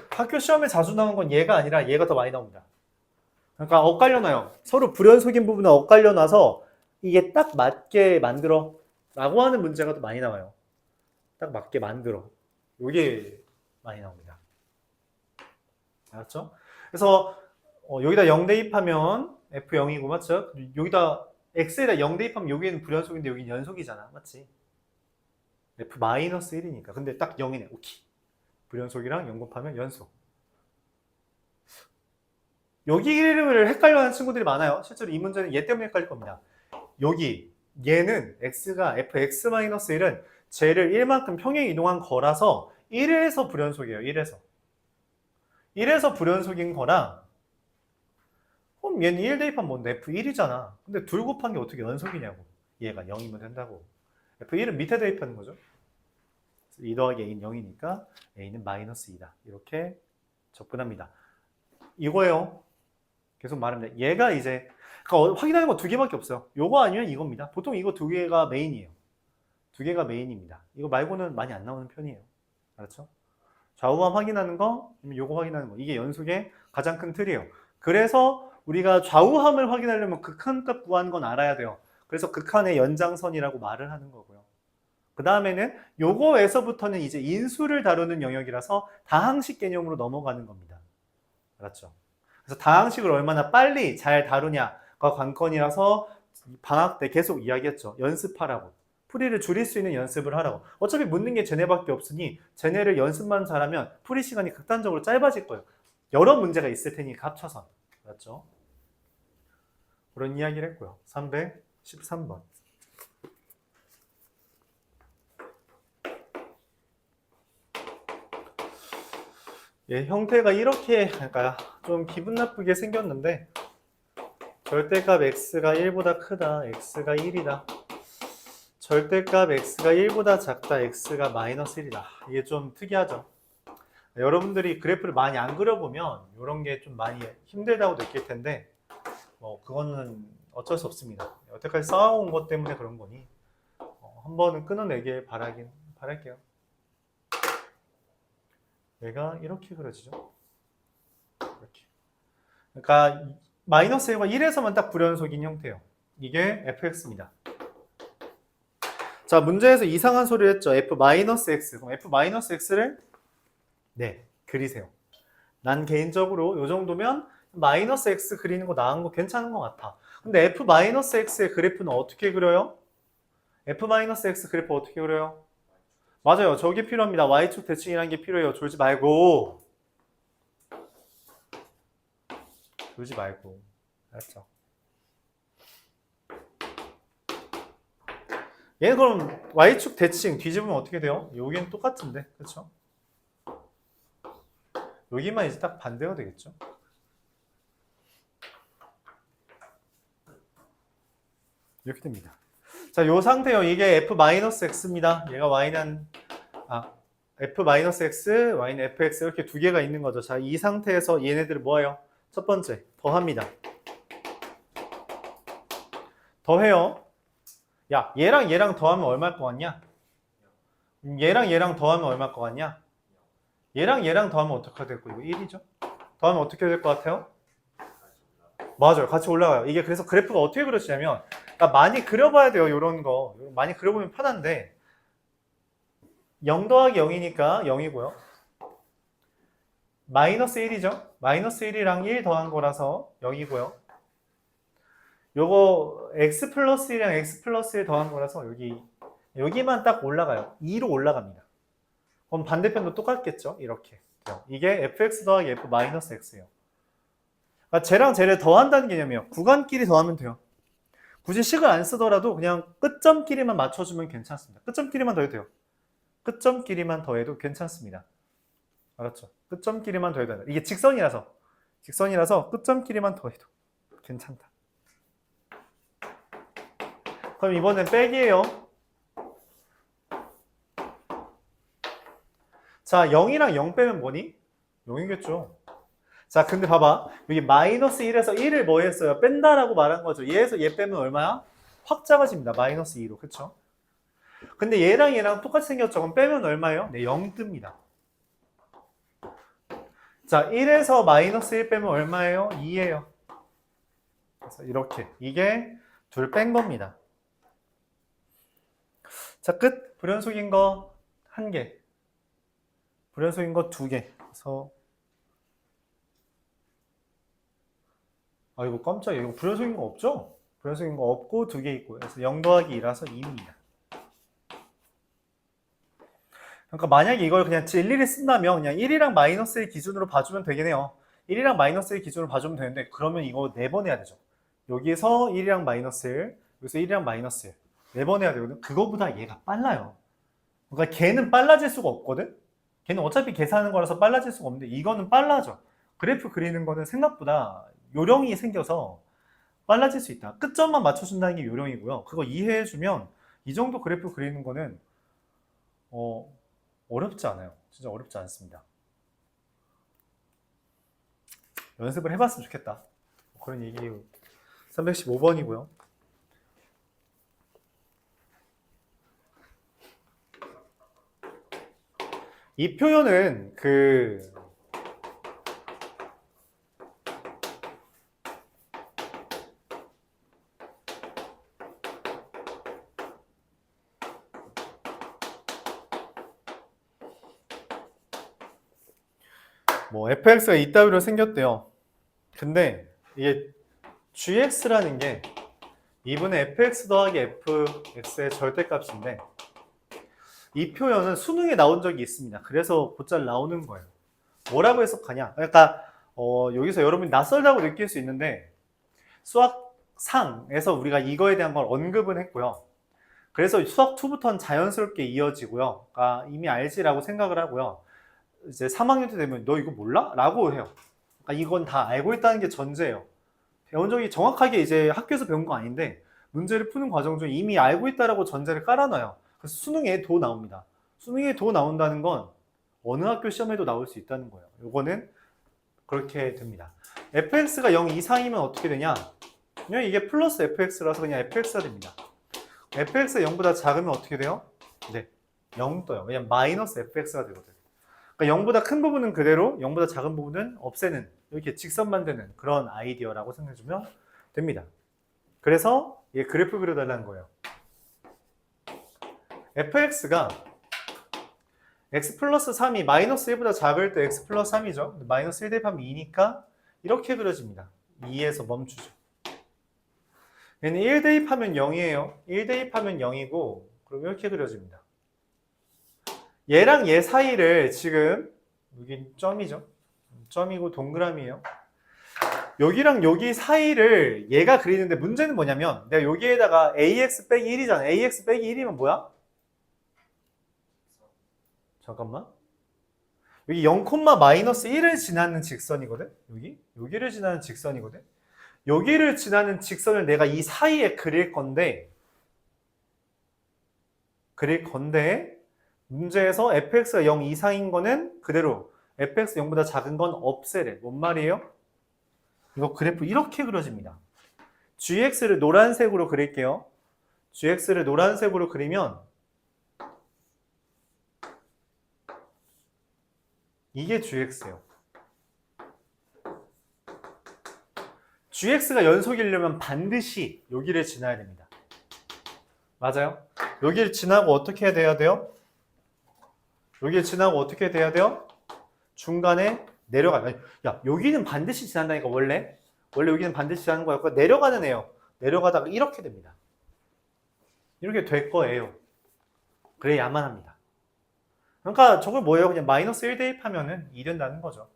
Speaker 1: 학교 시험에 자주 나온 건 얘가 아니라 얘가 더 많이 나옵니다. 그러니까 엇갈려놔요. 서로 불연속인 부분은 엇갈려놔서 이게 딱 맞게 만들어 라고 하는 문제가 더 많이 나와요. 딱 맞게 만들어. 이게 많이 나옵니다. 알았죠? 그래서 여기다 0 대입하면 f0이고 맞죠? 여기다 x에다 0 대입하면 여기는 불연속인데 여기는 연속이잖아. 맞지? f-1이니까. 근데 딱 0이네. 오케이. 불연속이랑 0 곱하면 연속. 여기를 헷갈려하는 친구들이 많아요. 실제로 이 문제는 얘 때문에 헷갈릴 겁니다. 여기 얘는 x가 fx-1은 쟤를 1만큼 평행 이동한 거라서 1에서 불연속이에요. 1에서 불연속인 거랑 그럼 얘는 1 대입하면 뭔데? f1이잖아. 근데 둘 곱한 게 어떻게 연속이냐고. 얘가 0이면 된다고. f1은 밑에 대입하는 거죠. 2 더하기 a는 0이니까 a는 마이너스 2다. 이렇게 접근합니다. 이거예요. 계속 말합니다. 얘가 이제 그러니까 확인하는 거 두 개밖에 없어요. 요거 아니면 이겁니다. 보통 이거 두 개가 메인이에요. 두 개가 메인입니다. 이거 말고는 많이 안 나오는 편이에요. 알았죠? 좌우함 확인하는 거, 요거 확인하는 거. 이게 연속의 가장 큰 틀이에요. 그래서 우리가 좌우함을 확인하려면 극한값 구하는 건 알아야 돼요. 그래서 극한의 연장선이라고 말을 하는 거고요. 그 다음에는 요거에서부터는 이제 인수를 다루는 영역이라서 다항식 개념으로 넘어가는 겁니다. 알았죠? 그래서 다항식을 얼마나 빨리 잘 다루냐가 관건이라서 방학 때 계속 이야기했죠. 연습하라고. 풀이를 줄일 수 있는 연습을 하라고. 어차피 묻는 게 쟤네밖에 없으니 쟤네를 연습만 잘하면 풀이 시간이 극단적으로 짧아질 거예요. 여러 문제가 있을 테니까 합쳐서. 알았죠? 그런 이야기를 했고요. 313번. 예, 형태가 이렇게 그러니까 좀 기분 나쁘게 생겼는데 절대값 x가 1보다 크다, x가 1이다. 절대값 x가 1보다 작다, x가 마이너스 1이다. 이게 좀 특이하죠. 여러분들이 그래프를 많이 안 그려보면 이런 게 좀 많이 힘들다고 느낄 텐데 뭐 그거는 어쩔 수 없습니다. 여태까지 쌓아온 것 때문에 그런 거니 한 번은 끊어내길 바랄게요. 얘가 이렇게 그려지죠. 이렇게. 그러니까 마이너스 1과 1에서만 딱 불연속인 형태예요. 이게 fx입니다. 자, 문제에서 이상한 소리를 했죠. f-x. 그럼 f-x를 네, 그리세요. 난 개인적으로 이 정도면 마이너스 x 그리는 거 나은 거 괜찮은 것 같아. 근데 f 마이너스 x의 그래프는 어떻게 그려요? f 마이너스 x 그래프 어떻게 그려요? 맞아요. 저게 필요합니다. y축 대칭이라는 게 필요해요. 졸지 말고. 졸지 말고. 알았죠? 얘는 그럼 y축 대칭 뒤집으면 어떻게 돼요? 여기는 똑같은데. 그쵸? 여기만 이제 딱 반대가 되겠죠? 이렇게 됩니다. 자, 요 상태요. 이게 f-x입니다. 얘가 y는 f-x, y는 fx 이렇게 두 개가 있는 거죠. 자, 이 상태에서 얘네들을 뭐예요? 첫 번째, 더합니다. 더해요. 야, 얘랑 얘랑 더하면 얼마일 것 같냐? 얘랑 얘랑 더하면 얼마일 것 같냐? 얘랑 얘랑 더하면 어떻게 될 거고? 이거 1이죠? 더하면 어떻게 될 것 같아요? 맞아요. 같이 올라가요. 이게 그래서 그래프가 어떻게 그려지냐면, 그러니까 많이 그려봐야 돼요. 이런 거. 많이 그려보면 편한데, 0 더하기 0이니까 0이고요. 마이너스 1이죠? 마이너스 1이랑 1 더한 거라서 0이고요. 요거 x 플러스 1이랑 x 플러스 1 더한 거라서 여기만 딱 올라가요. 2로 올라갑니다. 그럼 반대편도 똑같겠죠? 이렇게. 이게 fx 더하기 f 마이너스 x예요. 그러니까 쟤랑 쟤를 더한다는 개념이에요. 구간끼리 더하면 돼요. 굳이 식을 안 쓰더라도 그냥 끝점끼리만 맞춰주면 괜찮습니다. 끝점끼리만 더해도 돼요. 끝점끼리만 더해도 괜찮습니다. 알았죠? 끝점끼리만 더해도 돼요. 이게 직선이라서 끝점끼리만 더해도 괜찮다. 그럼 이번엔 빼기예요. 자, 0이랑 0 빼면 뭐니? 0이겠죠. 자, 근데 봐봐. 여기 마이너스 1에서 1을 뭐 했어요? 뺀다라고 말한 거죠. 얘에서 얘 빼면 얼마야? 확 작아집니다. 마이너스 2로. 그쵸? 근데 얘랑 얘랑 똑같이 생겼죠. 그럼 빼면 얼마예요? 네, 0 뜹니다. 자, 1에서 마이너스 1 빼면 얼마예요? 2예요. 그래서 이렇게. 이게 둘 뺀 겁니다. 자, 끝. 불연속인 거 1개. 불연속인 거 2개. 그래서 이거 깜짝이야. 이거 불연속인 거 없죠? 불연속인 거 없고 2개 있고. 그래서 0 더하기 2라서 2입니다. 그러니까 만약에 이걸 그냥 일일이 쓴다면 그냥 1이랑 마이너스 1 기준으로 봐주면 되긴 해요. 1이랑 마이너스 1 기준으로 봐주면 되는데 그러면 이거 4번 해야 되죠. 여기서 1이랑 마이너스 1, 여기서 1이랑 마이너스 1. 4번 해야 되거든. 그거보다 얘가 빨라요. 그러니까 걔는 빨라질 수가 없거든. 걔는 어차피 계산하는 거라서 빨라질 수가 없는데 이거는 빨라져. 그래프 그리는 거는 생각보다 요령이 생겨서 빨라질 수 있다. 끝점만 맞춰준다는 게 요령이고요. 그거 이해해주면 이 정도 그래프 그리는 거는 어렵지 않아요. 진짜 어렵지 않습니다. 연습을 해봤으면 좋겠다. 그런 얘기예요. 315번이고요. 이 표현은 fx가 이따위로 생겼대요. 근데 이게 gx라는 게 2분의 fx 더하기 fx의 절대값인데 이 표현은 수능에 나온 적이 있습니다. 그래서 곧잘 나오는 거예요. 뭐라고 해석하냐? 그러니까 여기서 여러분이 낯설다고 느낄 수 있는데 수학상에서 우리가 이거에 대한 걸 언급은 했고요. 그래서 수학 2부터는 자연스럽게 이어지고요. 그러니까 이미 알지라고 생각을 하고요. 이제 3학년 때 되면 너 이거 몰라? 라고 해요. 그러니까 이건 다 알고 있다는 게 전제예요. 배운 적이 정확하게 이제 학교에서 배운 거 아닌데 문제를 푸는 과정 중에 이미 알고 있다라고 전제를 깔아놔요. 그래서 수능에 도 나옵니다. 수능에 도 나온다는 건 어느 학교 시험에도 나올 수 있다는 거예요. 요거는 그렇게 됩니다. fx가 0 이상이면 어떻게 되냐? 그냥 이게 플러스 fx라서 그냥 fx가 됩니다. fx가 0보다 작으면 어떻게 돼요? 네, 0 떠요. 왜냐면 마이너스 fx가 되거든. 그러니까 0보다 큰 부분은 그대로, 0보다 작은 부분은 없애는, 이렇게 직선 만드는 그런 아이디어라고 생각해주면 됩니다. 그래서 얘 그래프 그려달라는 거예요. fx가 x 플러스 3이 마이너스 1보다 작을 때 x 플러스 3이죠. 마이너스 1 대입하면 2니까 이렇게 그려집니다. 2에서 멈추죠. 얘는 1 대입하면 0이에요. 1 대입하면 0이고 그럼 이렇게 그려집니다. 얘랑 얘 사이를 지금 여기 점이죠. 점이고 동그라미예요. 여기랑 여기 사이를 얘가 그리는데 문제는 뭐냐면 내가 여기에다가 ax 빼기 1이잖아. ax 빼기 1이면 뭐야? 잠깐만. 여기 0,-1을 지나는 직선이거든? 여기를 지나는 직선이거든? 여기를 지나는 직선을 내가 이 사이에 그릴 건데 문제에서 fx가 0 이상인 거는 그대로 fx 0보다 작은 건 없애래. 뭔 말이에요? 이거 그래프 이렇게 그려집니다. gx를 노란색으로 그릴게요. gx를 노란색으로 그리면 이게 gx예요. gx가 연속이려면 반드시 여기를 지나야 됩니다. 맞아요? 여기를 지나고 어떻게 돼야 돼요? 여기를 지나고 어떻게 돼야 돼요? 중간에 내려가요. 야, 여기는 반드시 지난다니까 원래 여기는 반드시 지나는 거였고 내려가는 애요. 내려가다가 이렇게 됩니다. 이렇게 될 거예요. 그래야만 합니다. 그러니까 저걸 뭐예요? 그냥 마이너스 1 대입하면은 2 된다는 거죠.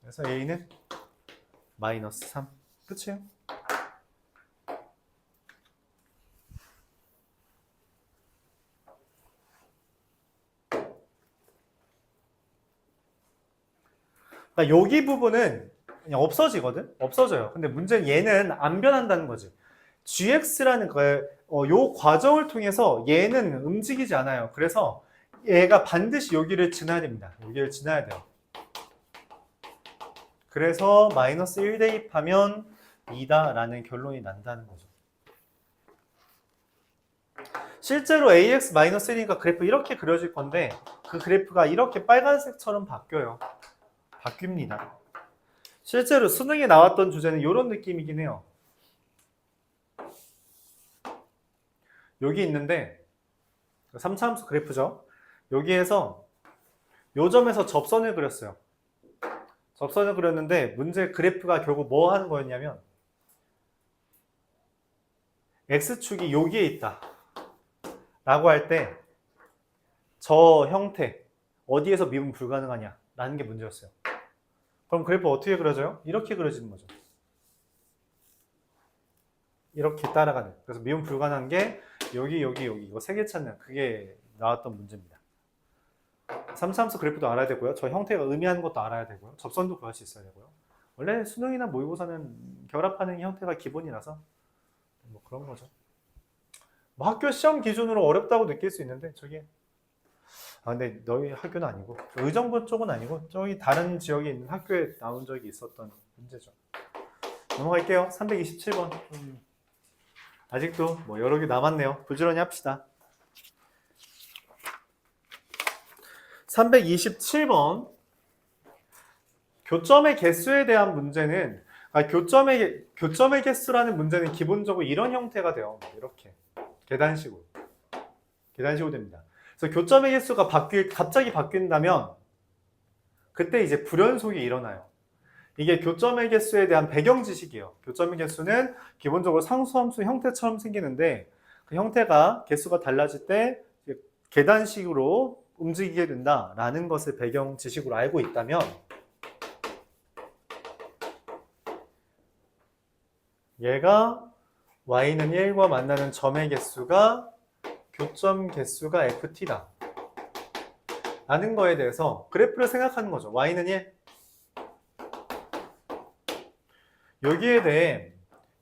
Speaker 1: 그래서 a는 마이너스 3. 끝이에요. 그러니까 여기 부분은 그냥 없어져요. 근데 문제는 얘는 안 변한다는 거지. gx라는 요 과정을 통해서 얘는 움직이지 않아요. 그래서 얘가 반드시 여기를 지나야 됩니다. 여기를 지나야 돼요. 그래서 마이너스 1 대입하면 2다라는 결론이 난다는 거죠. 실제로 ax 마이너스 1이니까 그래프 이렇게 그려질 건데 그 그래프가 이렇게 빨간색처럼 바뀌어요. 바뀝니다. 실제로 수능에 나왔던 주제는 이런 느낌이긴 해요. 여기 있는데 3차함수 그래프죠. 여기에서 요 점에서 접선을 그렸어요. 접선을 그렸는데 문제 그래프가 결국 뭐 하는 거였냐면 x축이 여기에 있다 라고 할 때 저 형태 어디에서 미분 불가능하냐 라는 게 문제였어요. 그럼 그래프 어떻게 그려져요? 이렇게 그려지는 거죠. 이렇게 따라가는. 그래서 미분 불가능한 게 여기 이거 세 개 찾는 그게 나왔던 문제입니다. 3차함수 그래프도 알아야 되고요. 저 형태가 의미하는 것도 알아야 되고요. 접선도 구할 수 있어야 되고요. 원래 수능이나 모의고사는 결합하는 형태가 기본이라서 뭐 그런 거죠. 뭐 학교 시험 기준으로 어렵다고 느낄 수 있는데 저기 근데 너희 학교는 아니고 의정부 쪽은 아니고 저기 다른 지역에 있는 학교에 나온 적이 있었던 문제죠. 넘어갈게요. 327번. 아직도 뭐 여러 개 남았네요. 부지런히 합시다. 327번. 교점의 개수에 대한 문제는 교점의 개수라는 문제는 기본적으로 이런 형태가 돼요. 이렇게 계단식으로 됩니다. 그래서 교점의 개수가 갑자기 바뀐다면 그때 이제 불연속이 일어나요. 이게 교점의 개수에 대한 배경 지식이에요. 교점의 개수는 기본적으로 상수함수 형태처럼 생기는데 그 형태가 개수가 달라질 때 계단식으로 움직이게 된다라는 것을 배경 지식으로 알고 있다면 얘가 y는 1과 만나는 점의 개수가 교점 개수가 ft다 라는 거에 대해서 그래프를 생각하는 거죠. y는 1. 여기에 대해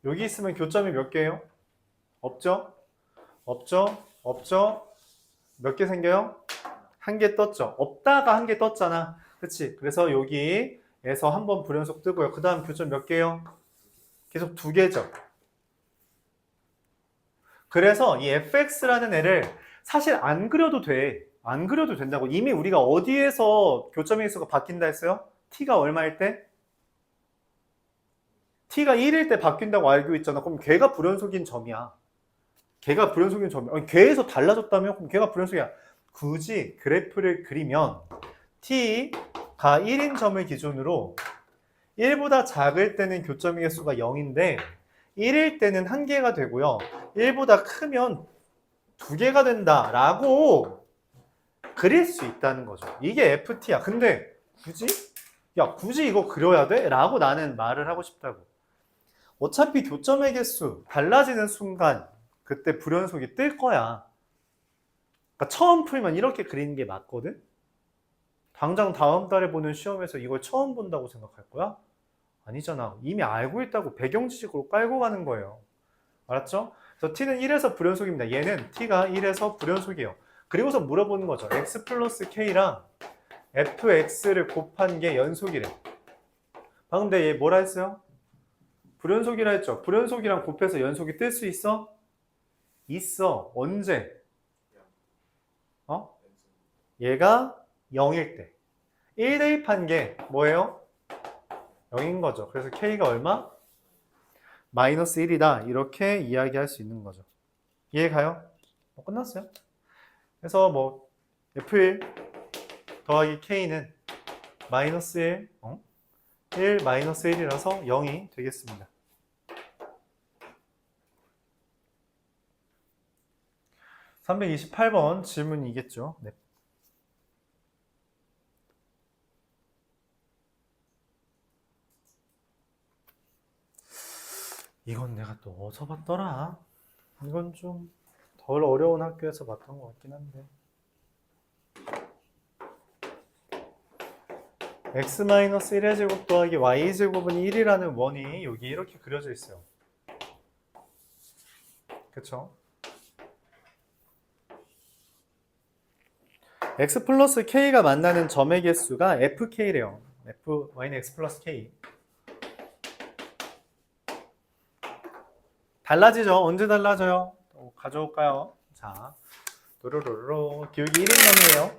Speaker 1: 여기 있으면 교점이 몇 개예요? 없죠? 몇 개 생겨요? 한 개 떴죠? 없다가 한 개 떴잖아. 그치? 그래서 여기에서 한번 불연속 뜨고요. 그 다음 교점 몇 개요? 계속 2개죠. 그래서 이 fx라는 애를 사실 안 그려도 돼. 안 그려도 된다고. 이미 우리가 어디에서 교점의 개수가 바뀐다 했어요? t가 얼마일 때? t가 1일 때 바뀐다고 알고 있잖아. 그럼 걔가 불연속인 점이야. 아니, 걔에서 달라졌다며? 그럼 걔가 불연속이야. 굳이 그래프를 그리면 t가 가 1인 점을 기준으로 1보다 작을 때는 교점의 개수가 0인데 1일 때는 1개가 되고요. 1보다 크면 2개가 된다라고 그릴 수 있다는 거죠. 이게 FT야. 근데 굳이? 야, 굳이 이거 그려야 돼? 라고 나는 말을 하고 싶다고. 어차피 교점의 개수 달라지는 순간 그때 불연속이 뜰 거야. 그러니까 처음 풀면 이렇게 그리는 게 맞거든? 당장 다음 달에 보는 시험에서 이걸 처음 본다고 생각할 거야? 아니잖아. 이미 알고 있다고 배경 지식으로 깔고 가는 거예요. 알았죠? 그래서 t는 1에서 불연속입니다. 얘는 t가 1에서 불연속이에요. 그리고서 물어보는 거죠. x 플러스 k랑 fx를 곱한 게 연속이래. 방금 얘 뭐라 했어요? 불연속이라 했죠. 불연속이랑 곱해서 연속이 뜰 수 있어? 있어. 언제? 얘가 0일 때. 1 대입한 게 뭐예요? 0인 거죠. 그래서 k가 얼마? 마이너스 1이다. 이렇게 이야기할 수 있는 거죠. 이해 가요? 끝났어요. 그래서 f1 더하기 k는 마이너스 1, 1 마이너스 1이라서 0이 되겠습니다. (328번) 질문이겠죠. 네. 이건 내가 또 어디서 봤더라? 이건 좀 덜 어려운 학교에서 봤던 것 같긴 한데. x-1의 제곱 더하기 y제곱은 1이라는 원이 여기 이렇게 그려져 있어요. 그쵸? x 플러스 k가 만나는 점의 개수가 fk래요. y는 x 플러스 k. 달라지죠? 언제 달라져요? 가져올까요? 자, 도로로로 기울기 1인명이에요.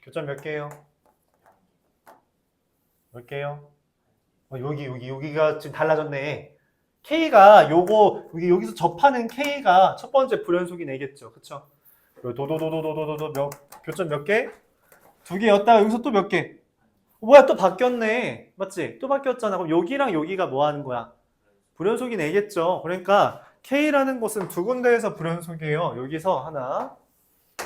Speaker 1: 교점 몇 개예요? 몇 개요? 여기가 지금 달라졌네. K가 여기서 접하는 K가 첫 번째 불연속이 내겠죠. 그쵸? 도도도도도도도 교점 몇 개? 2개였다가 여기서 또 몇 개? 뭐야, 또 바뀌었네. 맞지? 또 바뀌었잖아. 그럼 여기랑 여기가 뭐 하는 거야? 불연속이 내겠죠. 그러니까 K라는 곳은 두 군데에서 불연속이에요. 여기서 하나,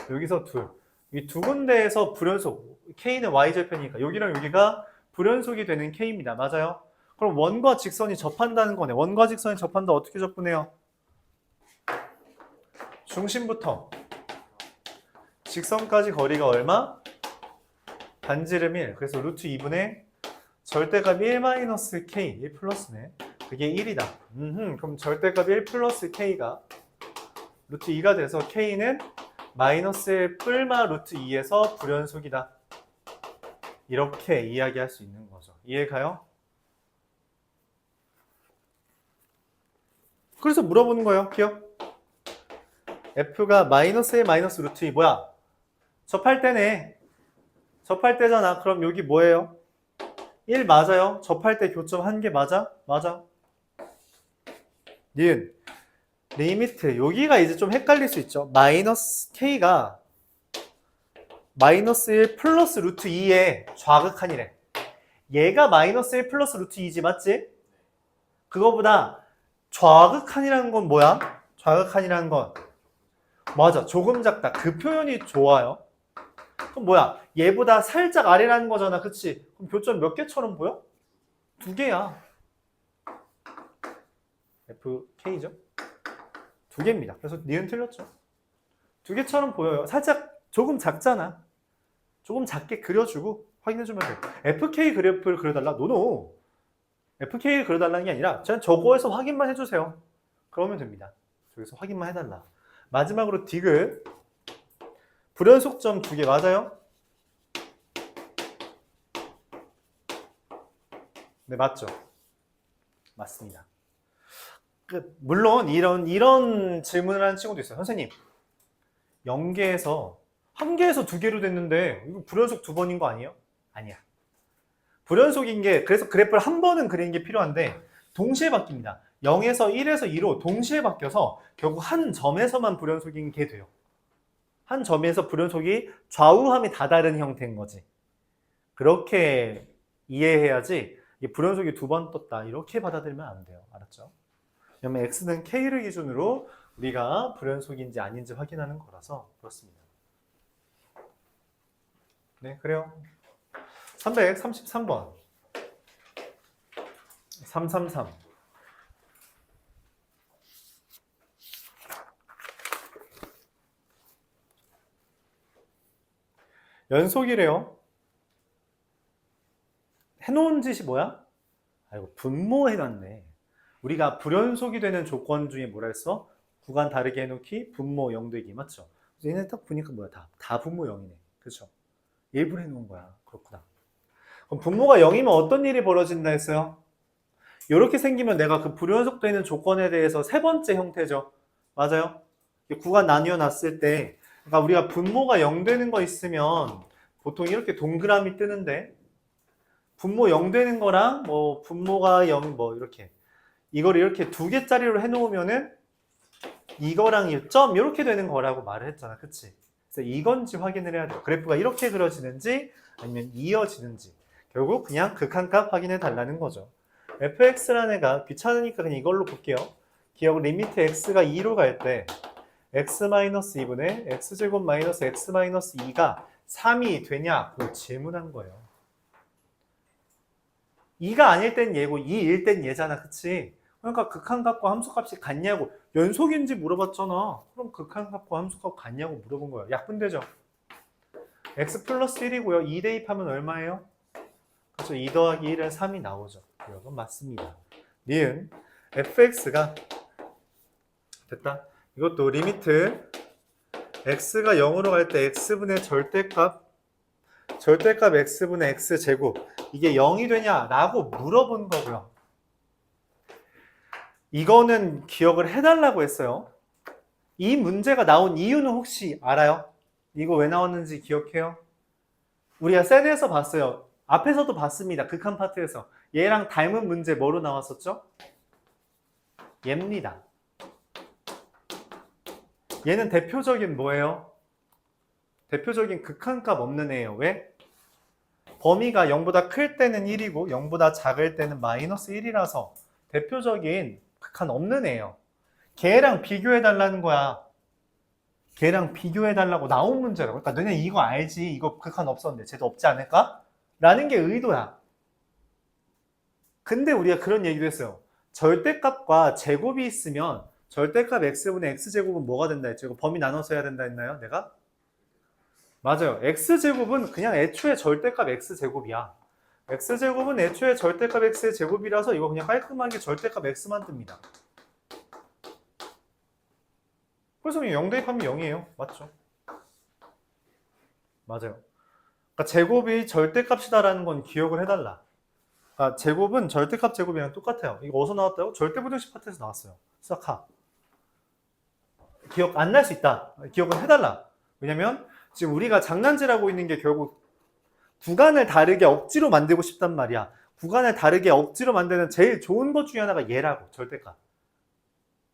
Speaker 1: 여기서 둘. 이 두 군데에서 불연속. K는 Y절편이니까 여기랑 여기가 불연속이 되는 K입니다. 맞아요? 그럼 원과 직선이 접한다는 거네. 원과 직선이 접한다. 어떻게 접근해요? 중심부터 직선까지 거리가 얼마? 반지름 1. 그래서 루트 2분의 절대값 1-K. 1 플러스네. 그게 1이다. 그럼 절대값 1 플러스 K가 루트 2가 돼서 K는 마이너스 1 뿔마 루트 2에서 불연속이다. 이렇게 이야기할 수 있는 거죠. 이해 가요? 그래서 물어보는 거예요. 기억? F가 마이너스 1 마이너스 루트 2 뭐야? 접할 때네. 접할 때잖아. 그럼 여기 뭐예요? 1 맞아요? 접할 때 교점 1개 맞아? 맞아. 니은 리미트 여기가 이제 좀 헷갈릴 수 있죠. 마이너스 K가 마이너스 1 플러스 루트 2의 좌극한이래. 얘가 마이너스 1 플러스 루트 2지 맞지? 그거보다 좌극한이라는 건 뭐야? 좌극한이라는 건 맞아. 조금 작다. 그 표현이 좋아요. 그럼 뭐야? 얘보다 살짝 아래라는 거잖아. 그치? 그럼 교점 몇 개처럼 보여? 2개야. FK죠? 2개입니다. 그래서 니은 틀렸죠. 2개처럼 보여요. 살짝 조금 작잖아. 조금 작게 그려주고 확인해주면 돼요. FK 그래프를 그려달라? 노노. FK를 그려달라는 게 아니라 그냥 저거에서 확인만 해주세요. 그러면 됩니다. 저기서 확인만 해달라. 마지막으로 디귿. 불연속점 2개 맞아요? 네, 맞죠? 맞습니다. 물론 이런 질문을 하는 친구도 있어요. 선생님, 0개에서 1개에서 2개로 됐는데 이거 불연속 2번인 거 아니에요? 아니야. 불연속인 게 그래서 그래프를 한 번은 그리는 게 필요한데 동시에 바뀝니다. 0에서 1에서 2로 동시에 바뀌어서 결국 한 점에서만 불연속인 게 돼요. 한 점에서 불연속이 좌우함이 다 다른 형태인 거지. 그렇게 이해해야지 이게 불연속이 두 번 떴다 이렇게 받아들이면 안 돼요. 알았죠? 왜냐면 x는 k를 기준으로 우리가 불연속인지 아닌지 확인하는 거라서 그렇습니다. 네, 그래요. 333번. 333. 연속이래요. 해놓은 짓이 뭐야? 아이고, 분모해놨네. 우리가 불연속이 되는 조건 중에 뭐라 했어? 구간 다르게 해놓기, 분모 0되기. 맞죠? 얘네 딱 보니까 뭐야? 다 분모 0이네. 그쵸? 일부러 해놓은 거야. 그렇구나. 그럼 분모가 0이면 어떤 일이 벌어진다 했어요? 이렇게 생기면 내가 그 불연속되는 조건에 대해서 세 번째 형태죠. 맞아요? 구간 나뉘어 놨을 때, 그러니까 우리가 분모가 0 되는 거 있으면 보통 이렇게 동그라미 뜨는데, 분모 0 되는 거랑 뭐 분모가 0 뭐 이렇게 이걸 이렇게 두 개짜리로 해놓으면은 이거랑 1점 이렇게 되는 거라고 말을 했잖아. 그치? 그래서 이건지 확인을 해야 돼요. 그래프가 이렇게 그려지는지 아니면 이어지는지 결국 그냥 극한값 확인해 달라는 거죠. fx라는 애가 귀찮으니까 그냥 이걸로 볼게요. 기억 리미트 x가 2로 갈 때 x-2분의 x제곱 마이너스 x-2가 3이 되냐? 그걸 질문한 거예요. 2가 아닐 땐 얘고 2일 땐 얘잖아. 그치? 그러니까 극한값과 함수값이 같냐고. 연속인지 물어봤잖아. 그럼 극한값과 함수값 같냐고 물어본 거야. 약분되죠? x 플러스 1이고요. 2 대입하면 얼마예요? 그렇죠. 2 더하기 1은 3이 나오죠. 이건 맞습니다. 니은 fx가 됐다. 이것도 리미트 x가 0으로 갈 때 x분의 절대값 x분의 x제곱 이게 0이 되냐라고 물어본 거고요. 이거는 기억을 해달라고 했어요. 이 문제가 나온 이유는 혹시 알아요? 이거 왜 나왔는지 기억해요? 우리가 셋에서 봤어요. 앞에서도 봤습니다. 극한 파트에서. 얘랑 닮은 문제 뭐로 나왔었죠? 얘입니다. 얘는 대표적인 뭐예요? 대표적인 극한값 없는 애예요. 왜? 범위가 0보다 클 때는 1이고 0보다 작을 때는 마이너스 1이라서 대표적인 극한 없는 애예요. 걔랑 비교해달라는 거야. 걔랑 비교해달라고 나온 문제라고. 그러니까 너네 이거 알지? 이거 극한 없었는데 쟤도 없지 않을까? 라는 게 의도야. 근데 우리가 그런 얘기도 했어요. 절대값과 제곱이 있으면 절대값 x분의 x제곱은 뭐가 된다 했죠? 이거 범위 나눠서 해야 된다 했나요? 내가? 맞아요. x제곱은 그냥 애초에 절대값 x제곱이야. x제곱은 애초에 절대값 x의 제곱이라서 이거 그냥 깔끔하게 절대값 x만 뜹니다. 그래서 그냥 0 대입하면 0이에요. 맞죠? 맞아요. 그러니까 제곱이 절대값이다라는 건 기억을 해달라. 그러니까 제곱은 절대값 제곱이랑 똑같아요. 이거 어디서 나왔다고? 절대부등식 파트에서 나왔어요. 수학하. 기억 안 날 수 있다. 기억을 해달라. 왜냐면 지금 우리가 장난질하고 있는 게 결국 구간을 다르게 억지로 만들고 싶단 말이야. 구간을 다르게 억지로 만드는 제일 좋은 것 중에 하나가 얘라고. 절대값.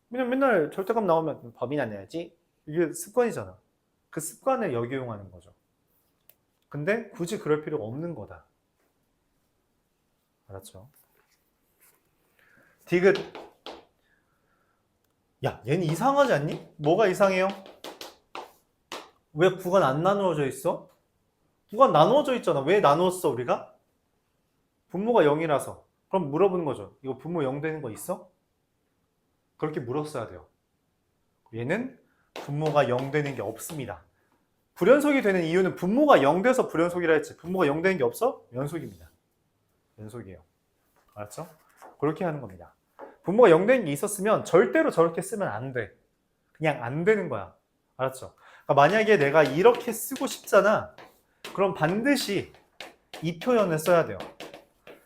Speaker 1: 왜냐면 맨날 절대값 나오면 범위 나눠야지. 이게 습관이잖아. 그 습관을 역이용하는 거죠. 근데 굳이 그럴 필요가 없는 거다. 알았죠? 디귿. 야, 얘는 이상하지 않니? 뭐가 이상해요? 왜 구간 안 나누어져 있어? 구간 나누어져 있잖아. 왜 나누었어, 우리가? 분모가 0이라서. 그럼 물어보는 거죠. 이거 분모 0 되는 거 있어? 그렇게 물었어야 돼요. 얘는 분모가 0 되는 게 없습니다. 불연속이 되는 이유는 분모가 0 돼서 불연속이라 했지. 분모가 0 되는 게 없어? 연속입니다. 연속이에요. 알았죠? 그렇게 하는 겁니다. 분모가 0 되는 게 있었으면 절대로 저렇게 쓰면 안 돼. 그냥 안 되는 거야. 알았죠? 그러니까 만약에 내가 이렇게 쓰고 싶잖아. 그럼 반드시 이 표현을 써야 돼요.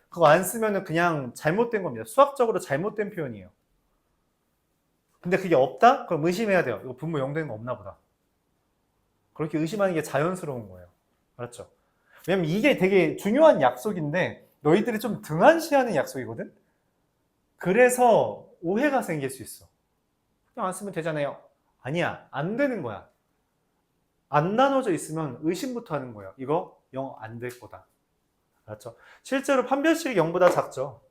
Speaker 1: 그거 안 쓰면 그냥 잘못된 겁니다. 수학적으로 잘못된 표현이에요. 근데 그게 없다? 그럼 의심해야 돼요. 이거 분모 0 되는 거 없나 보다. 그렇게 의심하는 게 자연스러운 거예요. 알았죠? 왜냐면 이게 되게 중요한 약속인데 너희들이 좀 등한시하는 약속이거든? 그래서 오해가 생길 수 있어. 그냥 안 쓰면 되잖아요. 아니야. 안 되는 거야. 안 나눠져 있으면 의심부터 하는 거예요. 이거 0 안 될 거다. 알았죠? 실제로 판별식이 0보다 작죠.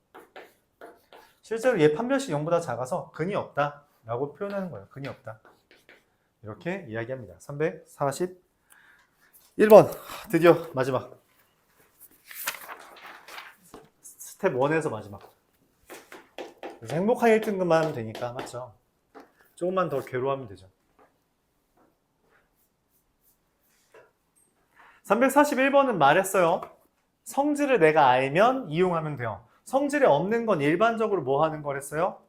Speaker 1: 실제로 얘 판별식이 0보다 작아서 근이 없다 라고 표현하는 거예요. 근이 없다. 이렇게 이야기합니다. 341번 드디어 마지막 스텝 1에서 마지막. 그래서 행복한 1등급만 하면 되니까 맞죠? 조금만 더 괴로워하면 되죠. 341번은 말했어요. 성질을 내가 알면 이용하면 돼요. 성질이 없는 건 일반적으로 뭐 하는 거랬어요?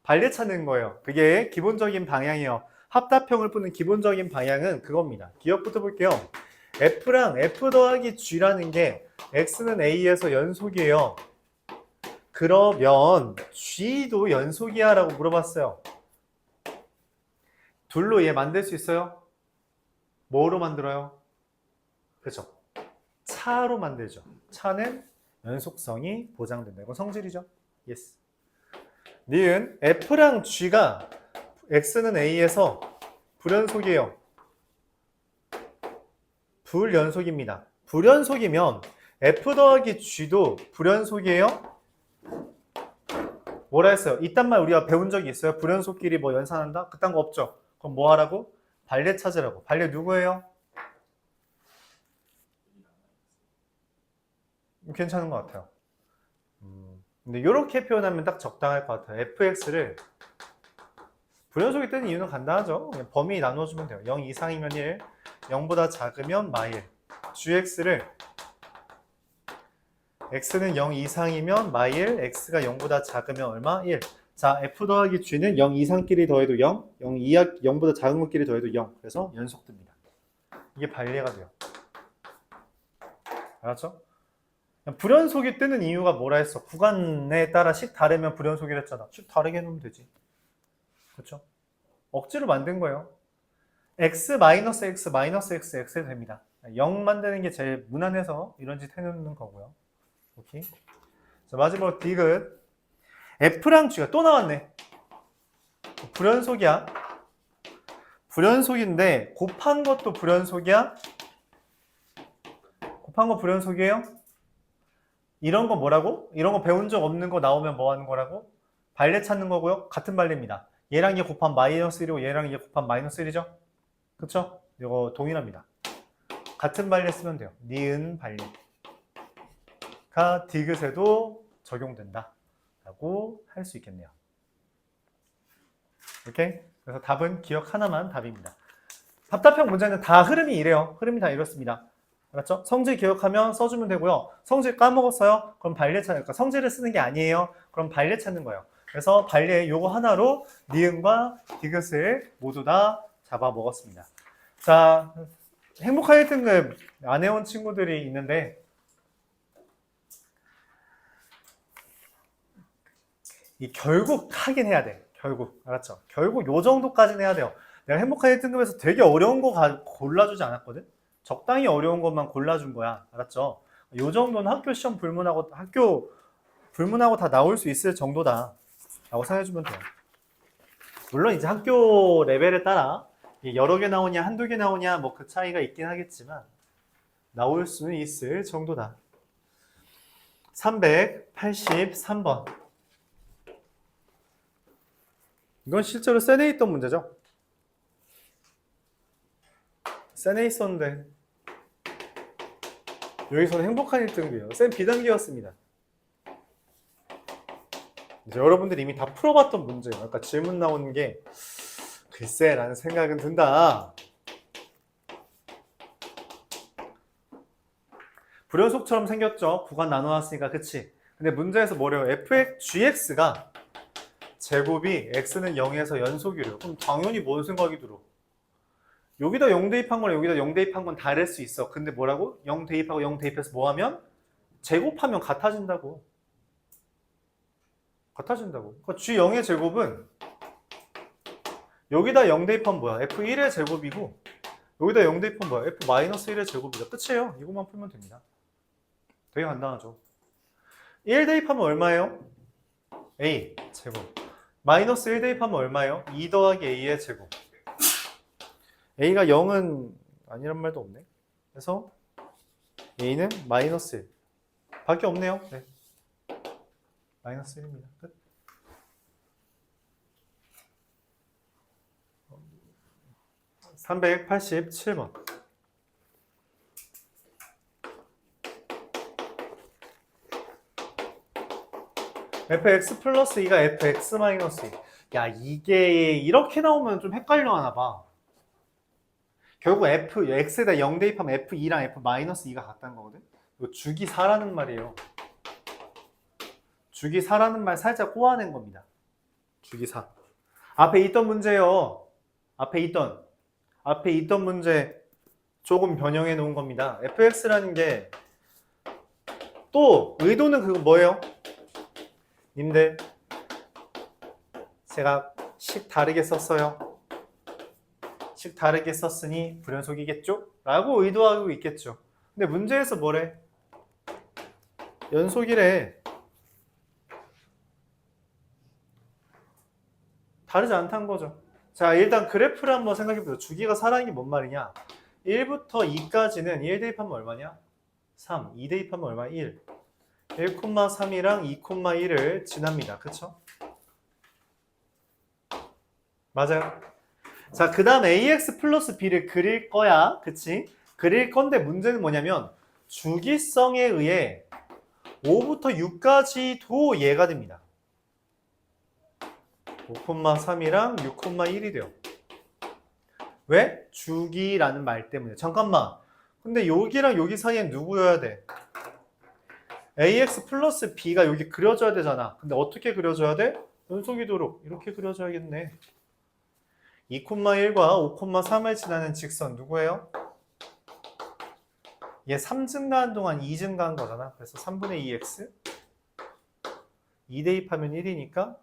Speaker 1: 반례 찾는 거예요. 그게 기본적인 방향이에요. 합답형을 푸는 기본적인 방향은 그겁니다. 기억부터 볼게요. F랑 F 더하기 G라는 게 X는 A에서 연속이에요. 그러면 G도 연속이야 라고 물어봤어요. 둘로 얘 만들 수 있어요? 뭐로 만들어요? 그렇죠. 차로 만들죠. 차는 연속성이 보장된다. 이건 성질이죠. 예스. 니은 F랑 G가 X는 A에서 불연속이에요. 불연속입니다. 불연속이면 F 더하기 G도 불연속이에요? 뭐라 했어요? 이딴 말 우리가 배운 적이 있어요? 불연속끼리 뭐 연산한다? 그딴 거 없죠? 그럼 뭐 하라고? 반례 찾으라고. 반례 누구예요? 괜찮은 것 같아요. 근데 이렇게 표현하면 딱 적당할 것 같아요. fx를 불연속이 뜨는 이유는 간단하죠. 그냥 범위 나눠주면 돼요. 0 이상이면 1, 0보다 작으면 마일. gx를 x는 0 이상이면 마일, x가 0보다 작으면 얼마? 1. 자, f 더하기 g는 0 이상끼리 더해도 0, 0 이하, 0보다 작은 것끼리 더해도 0. 그래서 연속됩니다. 이게 반례가 돼요. 알았죠? 불연속이 뜨는 이유가 뭐라 했어? 구간에 따라 식 다르면 불연속이라 했잖아. 식 다르게 해놓으면 되지. 그렇죠? 억지로 만든 거예요. x 마이너스 x 마이너스 x x 됩니다. 0 만드는 게 제일 무난해서 이런 짓 해놓는 거고요. 오케이. 자, 마지막으로 디귿. f랑 g가 또 나왔네. 불연속이야. 불연속인데 곱한 것도 불연속이야? 곱한 거 불연속이에요? 이런 거 뭐라고? 이런 거 배운 적 없는 거 나오면 뭐 하는 거라고? 반례 찾는 거고요. 같은 반례입니다. 얘랑 얘 곱한 마이너스 1이고 얘랑 얘 곱한 마이너스 1이죠? 그쵸? 이거 동일합니다. 같은 반례 쓰면 돼요. 니은 반례가 디귿에도 적용된다 라고 할 수 있겠네요. 오케이? 그래서 답은 기억 하나만 답입니다. 답답형 문제는 다 흐름이 이래요. 흐름이 다 이렇습니다. 알았죠? 성질 기억하면 써주면 되고요. 성질 까먹었어요? 그럼 반례 찾는 거예요. 성질을 쓰는 게 아니에요. 그럼 반례 찾는 거예요. 그래서 반례 요거 하나로 니은과 디귿을 모두 다 잡아먹었습니다. 자, 행복한 1등급 안 해온 친구들이 있는데 이 결국 하긴 해야 돼. 결국. 알았죠? 결국 요 정도까지는 해야 돼요. 내가 행복한 1등급에서 되게 어려운 거 골라주지 않았거든? 적당히 어려운 것만 골라준 거야. 알았죠? 요 정도는 학교 시험 불문하고 다 나올 수 있을 정도다 라고 생각해주면 돼요. 물론 이제 학교 레벨에 따라 여러 개 나오냐 한두 개 나오냐 뭐 그 차이가 있긴 하겠지만 나올 수는 있을 정도다. 383번. 이건 실제로 센에 있던 문제죠. 센에 있었는데 여기서는 행복한 1등급이에요. 센 비단계였습니다. 이제 여러분들이 이미 다 풀어봤던 문제예요. 아까 질문 나오는 게 글쎄 라는 생각은 든다. 불연속처럼 생겼죠. 구간 나눠놨으니까 그치? 근데 문제에서 뭐래요? gx가 제곱이 x는 0에서 연속이래요. 그럼 당연히 뭔 생각이 들어? 여기다 0 대입한 거랑 여기다 0 대입한 건 다를 수 있어. 근데 뭐라고? 0 대입하고 0 대입해서 뭐 하면? 제곱하면 같아진다고. 같아진다고. 그러니까 g0의 제곱은 여기다 0 대입하면 뭐야? f1의 제곱이고 여기다 0 대입하면 뭐야? f-1의 제곱이다. 끝이에요. 이것만 풀면 됩니다. 되게 간단하죠. 1 대입하면 얼마예요? a 제곱. 마이너스 1 대입하면 얼마예요? 2 더하기 a의 제곱. a가 0은 아니란 말도 없네. 그래서 a는 마이너스 1. 밖에 없네요. 네. 마이너스 1입니다. 끝. (387번) fx 플러스 2가 fx 마이너스 2. 야, 이게 이렇게 나오면 좀 헷갈려 하나 봐. 결국 x에다 0 대입하면 f2랑 f 마이너스 2가 같다는 거거든. 이거 주기 4라는 말이에요. 주기 4라는 말 살짝 꼬아낸 겁니다. 주기 4. 앞에 있던 문제요. 앞에 있던 문제 조금 변형해 놓은 겁니다. fx라는 게 또 의도는 그거 뭐예요? 님들 제가 식 다르게 썼어요. 식 다르게 썼으니 불연속이겠죠? 라고 의도하고 있겠죠. 근데 문제에서 뭐래? 연속이래. 다르지 않다는 거죠. 자, 일단 그래프를 한번 생각해보자. 주기가 4라는 게 뭔 말이냐? 1부터 2까지는 1 대입하면 얼마냐? 3. 2 대입하면 얼마야? 1. 1,3이랑 2,1을 지납니다. 그쵸? 맞아요. 자, 그 다음 ax 플러스 b를 그릴 거야. 그치? 그릴 건데 문제는 뭐냐면 주기성에 의해 5부터 6까지도 얘가 됩니다. 5,3이랑 6,1이 돼요. 왜? 주기라는 말 때문에. 잠깐만. 근데 여기랑 여기 사이엔 누구여야 돼? ax 플러스 b가 여기 그려져야 되잖아. 근데 어떻게 그려져야 돼? 연속이도록 이렇게 그려줘야겠네. 2,1과 5,3을 지나는 직선 누구예요? 얘 3증가한 동안 2증가한 거잖아. 그래서 3분의 2x 2 대입하면 1이니까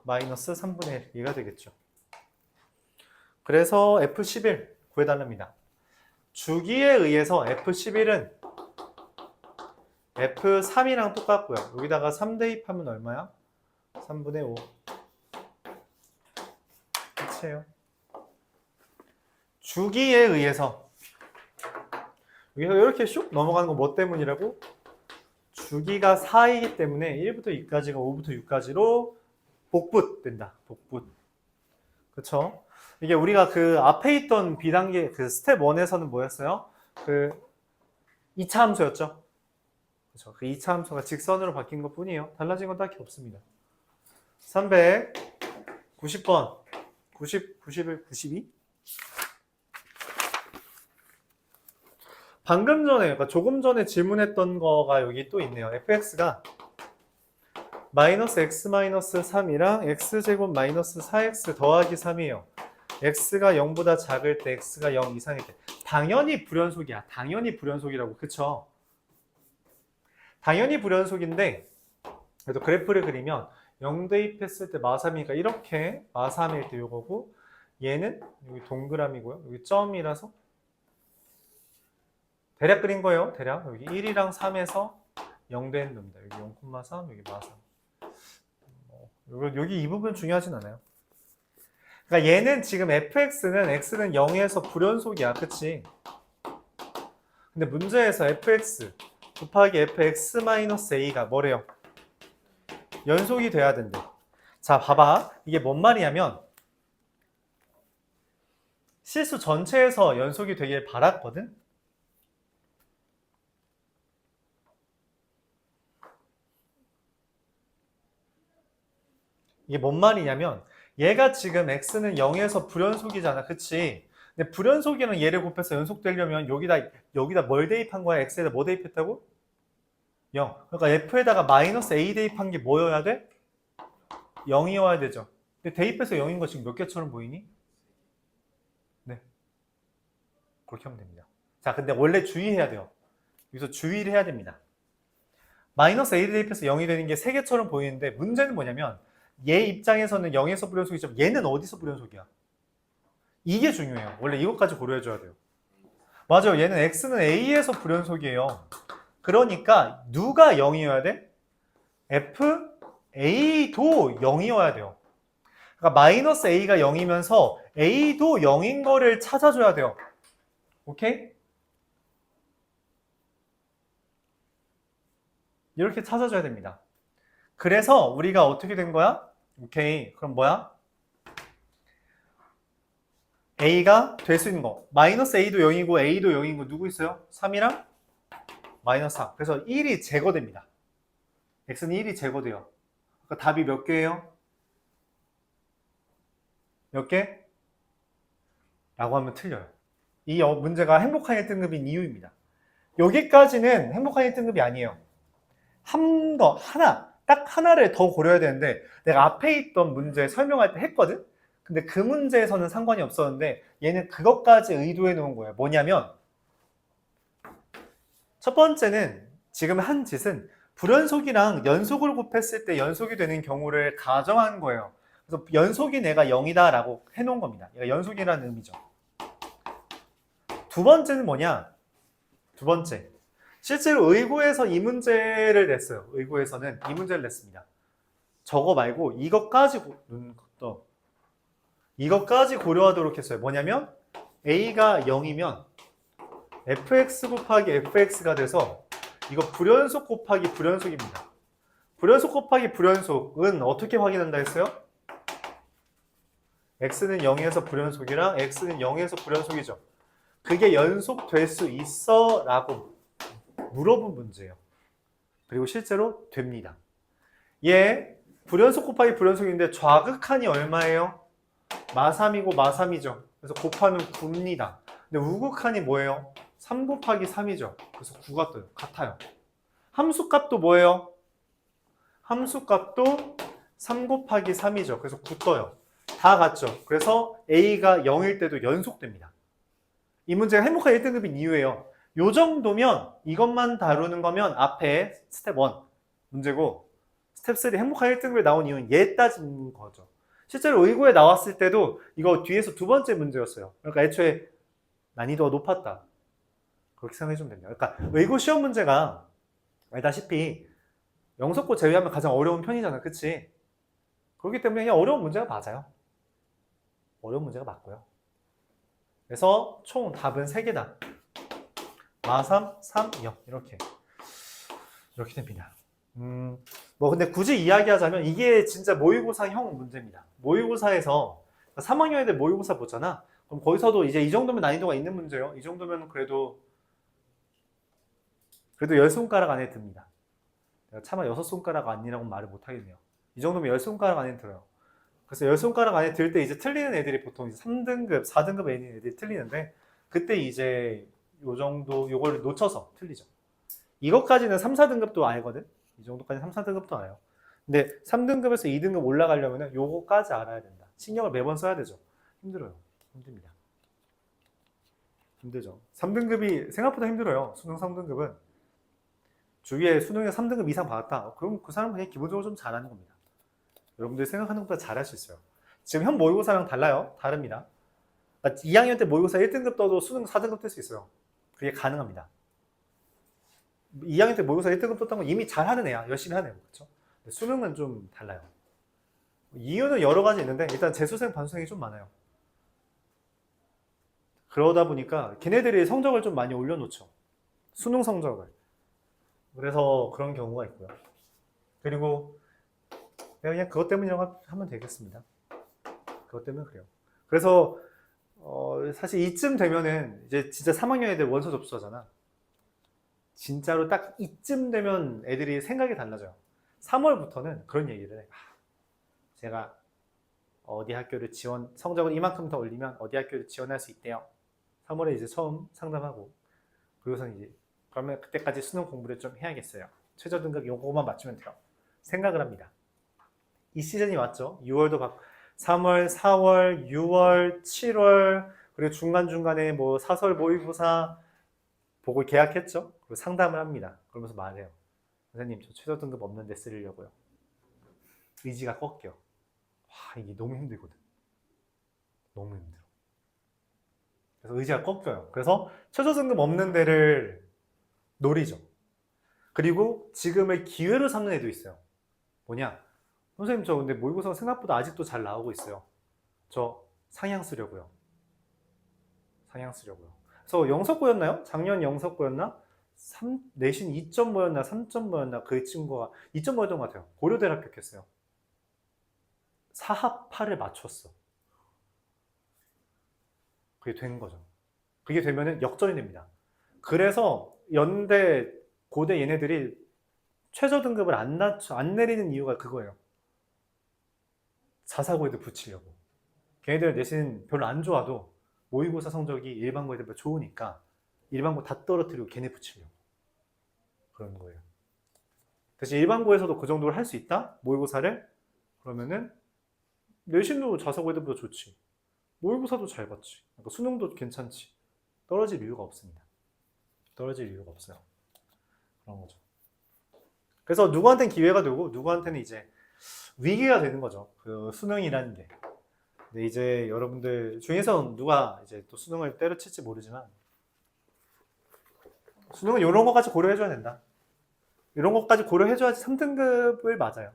Speaker 1: 마이너스 3분의 1 얘가 되겠죠. 그래서 F11 구해달랍니다. 주기에 의해서 F11은 F3이랑 똑같고요. 여기다가 3 대입하면 얼마야? 3분의 5. 끝이에요. 주기에 의해서 여기서 이렇게 슉 넘어가는 건 뭐 때문이라고? 주기가 4이기 때문에 1부터 2까지가 5부터 6까지로 복붙된다. 복붙. 그쵸? 이게 우리가 그 앞에 있던 B단계 그 스텝 1에서는 뭐였어요? 그 2차 함수였죠? 그쵸? 그 2차 함수가 직선으로 바뀐 것 뿐이에요. 달라진 건 딱히 없습니다. 390번 90, 91, 92? 방금 전에, 그러니까 조금 전에 질문했던 거가 여기 또 있네요. fx가 마이너스 x 마이너스 3이랑 x제곱 마이너스 4x 더하기 3이에요. x가 0보다 작을 때, x가 0 이상일 때. 당연히 불연속이야. 당연히 불연속이라고. 그쵸? 당연히 불연속인데 그래도 그래프를 그리면 0 대입했을 때 마3이니까 이렇게 마3일 때 요거고 얘는 여기 동그라미고요. 여기 점이라서 대략 그린 거예요. 대략 여기 1이랑 3에서 0 되는 겁니다. 여기 0,3 여기 마3 여기 이 부분 중요하진 않아요. 그러니까 얘는 지금 fx는 x는 0에서 불연속이야. 그치? 근데 문제에서 fx 곱하기 fx-a가 뭐래요? 연속이 돼야 된대. 자, 봐봐. 이게 뭔 말이냐면 실수 전체에서 연속이 되길 바랐거든? 이게 뭔 말이냐면 얘가 지금 x는 0에서 불연속이잖아. 그치? 근데 불연속이랑 얘를 곱해서 연속되려면 여기다 뭘 대입한 거야? x에다 뭐 대입했다고? 0. 그러니까 f에다가 마이너스 a 대입한 게 뭐여야 돼? 0이어야 되죠. 근데 대입해서 0인 거 지금 몇 개처럼 보이니? 네. 그렇게 하면 됩니다. 자, 근데 원래 주의해야 돼요. 여기서 주의를 해야 됩니다. 마이너스 a 대입해서 0이 되는 게 3개처럼 보이는데 문제는 뭐냐면 얘 입장에서는 0에서 불연속이지만 얘는 어디서 불연속이야? 이게 중요해요. 원래 이것까지 고려해줘야 돼요. 맞아요. 얘는 x는 a에서 불연속이에요. 그러니까 누가 0이어야 돼? f, a도 0이어야 돼요. 그러니까 마이너스 a가 0이면서 a도 0인 거를 찾아줘야 돼요. 오케이? 이렇게 찾아줘야 됩니다. 그래서 우리가 어떻게 된 거야? 오케이. 그럼 뭐야? A가 될 수 있는 거. 마이너스 A도 0이고 A도 0인 거 누구 있어요? 3이랑 마이너스 4. 그래서 1이 제거됩니다. X는 1이 제거돼요. 그러니까 답이 몇 개예요? 몇 개? 라고 하면 틀려요. 이 문제가 행복한 1등급인 이유입니다. 여기까지는 행복한 1등급이 아니에요. 딱 하나를 더 고려해야 되는데 내가 앞에 있던 문제 설명할 때 했거든? 근데 그 문제에서는 상관이 없었는데 얘는 그것까지 의도해 놓은 거예요. 뭐냐면 첫 번째는 지금 한 짓은 불연속이랑 연속을 곱했을 때 연속이 되는 경우를 가정한 거예요. 그래서 연속이 내가 0이다 라고 해놓은 겁니다. 얘가 연속이라는 의미죠. 두 번째는 뭐냐? 두 번째, 실제로 의고에서 이 문제를 냈어요. 의고에서는 이 문제를 냈습니다. 저거 말고 이것까지 고려하도록 했어요. 뭐냐면 A가 0이면 fx 곱하기 fx가 돼서 이거 불연속 곱하기 불연속입니다. 불연속 곱하기 불연속은 어떻게 확인한다 했어요? x는 0에서 불연속이랑 x는 0에서 불연속이죠. 그게 연속될 수 있어? 라고 물어본 문제예요. 그리고 실제로 됩니다. 얘 불연속 곱하기 불연속인데 좌극한이 얼마예요? 마3이고 마3이죠. 그래서 곱하면 9입니다. 근데 우극한이 뭐예요? 3 곱하기 3이죠. 그래서 9가 떠요. 같아요. 함수값도 뭐예요? 함수값도 3 곱하기 3이죠. 그래서 9 떠요. 다 같죠. 그래서 A가 0일 때도 연속됩니다. 이 문제가 행복한 1등급인 이유예요. 요 정도면 이것만 다루는 거면 앞에 스텝 1 문제고 스텝 3 행복한 1등급에 나온 이유는 얘 따지는 거죠. 실제로 의고에 나왔을 때도 이거 뒤에서 두 번째 문제였어요. 그러니까 애초에 난이도가 높았다. 그렇게 생각해 주면 됩니다. 그러니까 의고 시험 문제가 알다시피 영석고 제외하면 가장 어려운 편이잖아. 그치? 그렇기 때문에 그냥 어려운 문제가 맞아요. 어려운 문제가 맞고요. 그래서 총 답은 3개다. 마3, 3, 0 이렇게 됩니다. 뭐 근데 굳이 이야기하자면 이게 진짜 모의고사형 문제입니다. 모의고사에서 3학년 애들 모의고사 보잖아. 그럼 거기서도 이제 이 정도면 난이도가 있는 문제예요. 이 정도면 그래도 10손가락 안에 듭니다. 내가 차마 6손가락 아니라고 말을 못하겠네요. 이 정도면 10손가락 안에 들어요. 그래서 10손가락 안에 들 때 이제 틀리는 애들이 보통 이제 3등급, 4등급 애들이 틀리는데 그때 이제 요 정도 요걸 놓쳐서 틀리죠. 이것까지는 3, 4등급도 알거든. 이 정도까지 3, 4등급도 알아요. 근데 3등급에서 2등급 올라가려면 요거까지 알아야 된다. 신경을 매번 써야 되죠. 힘들어요. 힘듭니다. 힘들죠. 3등급이 생각보다 힘들어요. 수능 3등급은. 주위에 수능에 3등급 이상 받았다. 그럼 그 사람은 그냥 기본적으로 좀 잘하는 겁니다. 여러분들이 생각하는 것보다 잘할 수 있어요. 지금 현 모의고사랑 달라요. 다릅니다. 2학년 때 모의고사 1등급 떠도 수능 4등급 뜰 수 있어요. 그게 가능합니다. 2학년 때 모의고사 1등급 떴던 건 이미 잘하는 애야. 열심히 하는 애. 그렇죠? 수능은 좀 달라요. 이유는 여러 가지 있는데 일단 재수생, 반수생이 좀 많아요. 그러다 보니까 걔네들이 성적을 좀 많이 올려놓죠. 수능 성적을. 그래서 그런 경우가 있고요. 그리고 그냥 그것 때문이라고 하면 되겠습니다. 그것 때문에 그래요. 그래서 사실 이쯤 되면은 이제 진짜 3학년 애들 원서 접수하잖아. 진짜로 딱 이쯤 되면 애들이 생각이 달라져요. 3월부터는 그런 얘기를 해. 제가 어디 학교를 성적을 이만큼 더 올리면 어디 학교를 지원할 수 있대요. 3월에 이제 처음 상담하고 그리고선 이제 그러면 그때까지 수능 공부를 좀 해야겠어요. 최저 등급 요거만 맞추면 돼요. 생각을 합니다. 이 시즌이 왔죠. 6월도 3월, 4월, 6월, 7월 그리고 중간중간에 뭐 사설 모의고사 보고 계약했죠. 그리고 상담을 합니다. 그러면서 말해요. 선생님 저 최저 등급 없는데 쓰려고요. 의지가 꺾여. 와 이게 너무 힘들거든. 너무 힘들어. 그래서 의지가 꺾여요. 그래서 최저 등급 없는 데를 노리죠. 그리고 지금의 기회로 삼는 애도 있어요. 뭐냐? 선생님 저 근데 모의고사 생각보다 아직도 잘 나오고 있어요. 저 상향 쓰려고요. 상향 쓰려고요. 그래서 영석고였나요? 작년 영석고였나? 내신 2.5였나 3.5였나 그 친구가 2.5였던 것 같아요. 고려대를 합격했어요. 사합8을 맞췄어. 그게 된 거죠. 그게 되면은 역전이 됩니다. 그래서 연대, 고대 얘네들이 최저 등급을 안 내리는 이유가 그거예요. 자사고에도 붙이려고. 걔네들 내신 별로 안 좋아도 모의고사 성적이 일반고에 비해 좋으니까 일반고 다 떨어뜨리고 걔네 붙이려고. 그런 거예요. 대신 일반고에서도 그 정도를 할 수 있다? 모의고사를? 그러면은 내신도 자사고에 비해 좋지. 모의고사도 잘 봤지. 그러니까 수능도 괜찮지. 떨어질 이유가 없습니다. 떨어질 이유가 없어요. 그런 거죠. 그래서 누구한테는 기회가 되고 누구한테는 이제 위기가 되는 거죠. 그 수능이라는 게. 근데 이제 여러분들 중에서 누가 이제 또 수능을 때려칠지 모르지만 수능은 이런 것까지 고려해줘야 된다. 이런 것까지 고려해줘야지 3등급을 맞아요.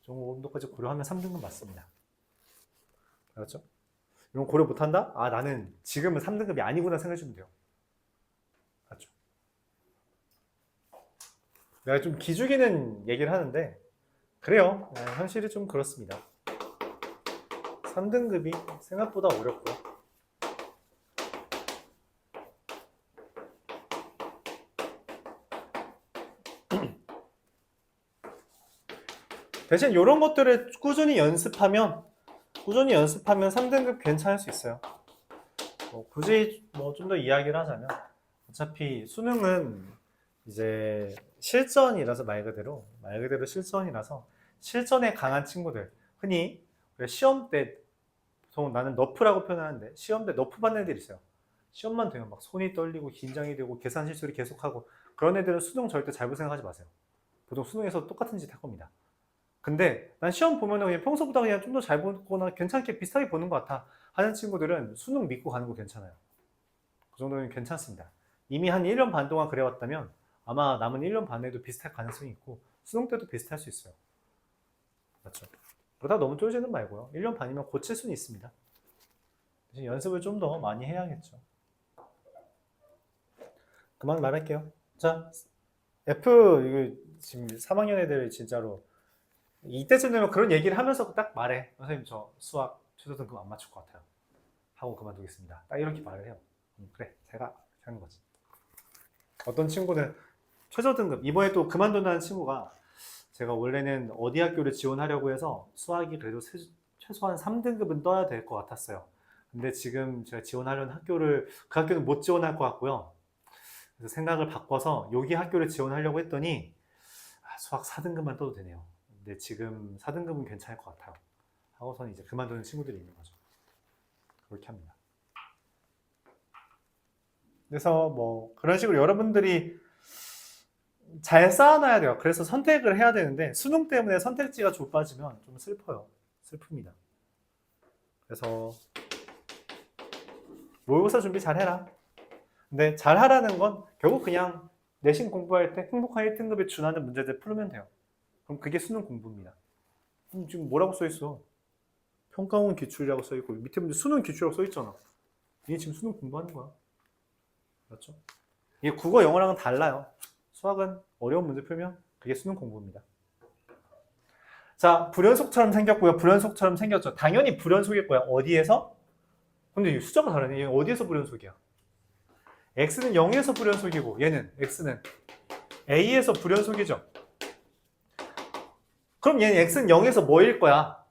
Speaker 1: 이 정도까지 고려하면 3등급 맞습니다. 그렇죠? 이런 거 고려 못한다? 아, 나는 지금은 3등급이 아니구나 생각해주면 돼요. 맞죠? 내가 좀 기죽이는 얘기를 하는데 그래요. 현실이 좀 그렇습니다. 3등급이 생각보다 어렵고요. 대신 이런 것들을 꾸준히 연습하면 3등급 괜찮을 수 있어요. 굳이 좀 더 이야기를 하자면 어차피 수능은 이제 실전이라서 말 그대로 실전이라서 실전에 강한 친구들, 흔히 시험 때 보통 나는 너프라고 표현하는데 시험 때 너프 받는 애들이 있어요. 시험만 되면 막 손이 떨리고 긴장이 되고 계산 실수를 계속하고 그런 애들은 수능 절대 잘 볼 생각하지 마세요. 보통 수능에서 똑같은 짓 할 겁니다. 근데 난 시험 보면은 그냥 평소보다 그냥 좀 더 잘 보거나 괜찮게 비슷하게 보는 것 같아 하는 친구들은 수능 믿고 가는 거 괜찮아요. 그 정도는 괜찮습니다. 이미 한 1년 반 동안 그래왔다면 아마 남은 1년 반에도 비슷할 가능성이 있고 수능 때도 비슷할 수 있어요. 맞죠? 그러다 너무 쫄지는 말고요. 1년 반이면 고칠 수는 있습니다. 대신 연습을 좀 더 많이 해야겠죠. 그만 말할게요. 자, F 이거 지금 3학년 애들 진짜로 이때쯤 되면 그런 얘기를 하면서 딱 말해. 선생님 저 수학 최저 등급 안 맞출 것 같아요. 하고 그만두겠습니다. 딱 이렇게 말을 해요. 그래 제가 하는 거지. 어떤 친구는 최저 등급 이번에 또 그만둔다는 친구가 제가 원래는 어디 학교를 지원하려고 해서 수학이 그래도 최소한 3등급은 떠야 될 것 같았어요. 근데 지금 제가 지원하려는 그 학교는 못 지원할 것 같고요. 그래서 생각을 바꿔서 여기 학교를 지원하려고 했더니 수학 4등급만 떠도 되네요. 근데 지금 4등급은 괜찮을 것 같아요. 하고서는 이제 그만두는 친구들이 있는 거죠. 그렇게 합니다. 그래서 그런 식으로 여러분들이 잘 쌓아놔야 돼요. 그래서 선택을 해야 되는데 수능 때문에 선택지가 좁아지면 좀 슬퍼요. 슬픕니다. 그래서 모의고사 준비 잘 해라. 근데 잘 하라는 건 결국 그냥 내신 공부할 때 행복한 1등급에 준하는 문제들 풀면 돼요. 그럼 그게 수능 공부입니다. 지금 뭐라고 써있어? 평가원 기출이라고 써있고 밑에 문제 수능 기출이라고 써있잖아. 이게 지금 수능 공부하는 거야. 그렇죠? 이게 국어 영어랑은 달라요. 수학은 어려운 문제 풀면 그게 수능 공부입니다. 자, 불연속처럼 생겼고요. 불연속처럼 생겼죠. 당연히 불연속일 거야. 어디에서? 근데 숫자가 다르네. 얘는 어디에서 불연속이야? x는 0에서 불연속이고 얘는 x는 a에서 불연속이죠. 그럼 얘는 x는 0에서 뭐일 거야?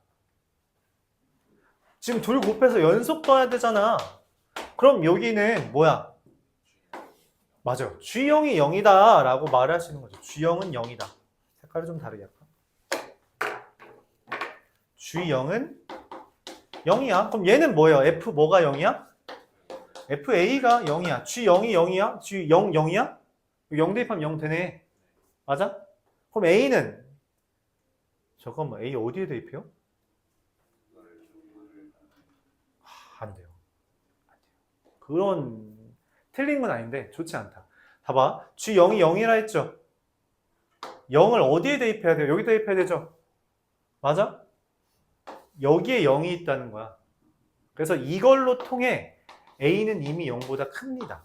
Speaker 1: 지금 둘 곱해서 연속 떠야 되잖아. 그럼 여기는 뭐야? 맞아요. G0이 0이다 라고 말할 수 있는 거죠. G0은 0이다. 색깔이 좀 다르게 할까? G0은 0이야. 그럼 얘는 뭐예요? F 뭐가 0이야? FA가 0이야. G0이 0이야? G0 0이야? 0 대입하면 0 되네. 맞아? 그럼 A는 잠깐만 A 어디에 대입해요? 안 돼요. 그런 틀린 건 아닌데 좋지 않다. 봐봐. G0이 0이라 했죠? 0을 어디에 대입해야 돼요? 여기 대입해야 되죠? 맞아? 여기에 0이 있다는 거야. 그래서 이걸로 통해 A는 이미 0보다 큽니다.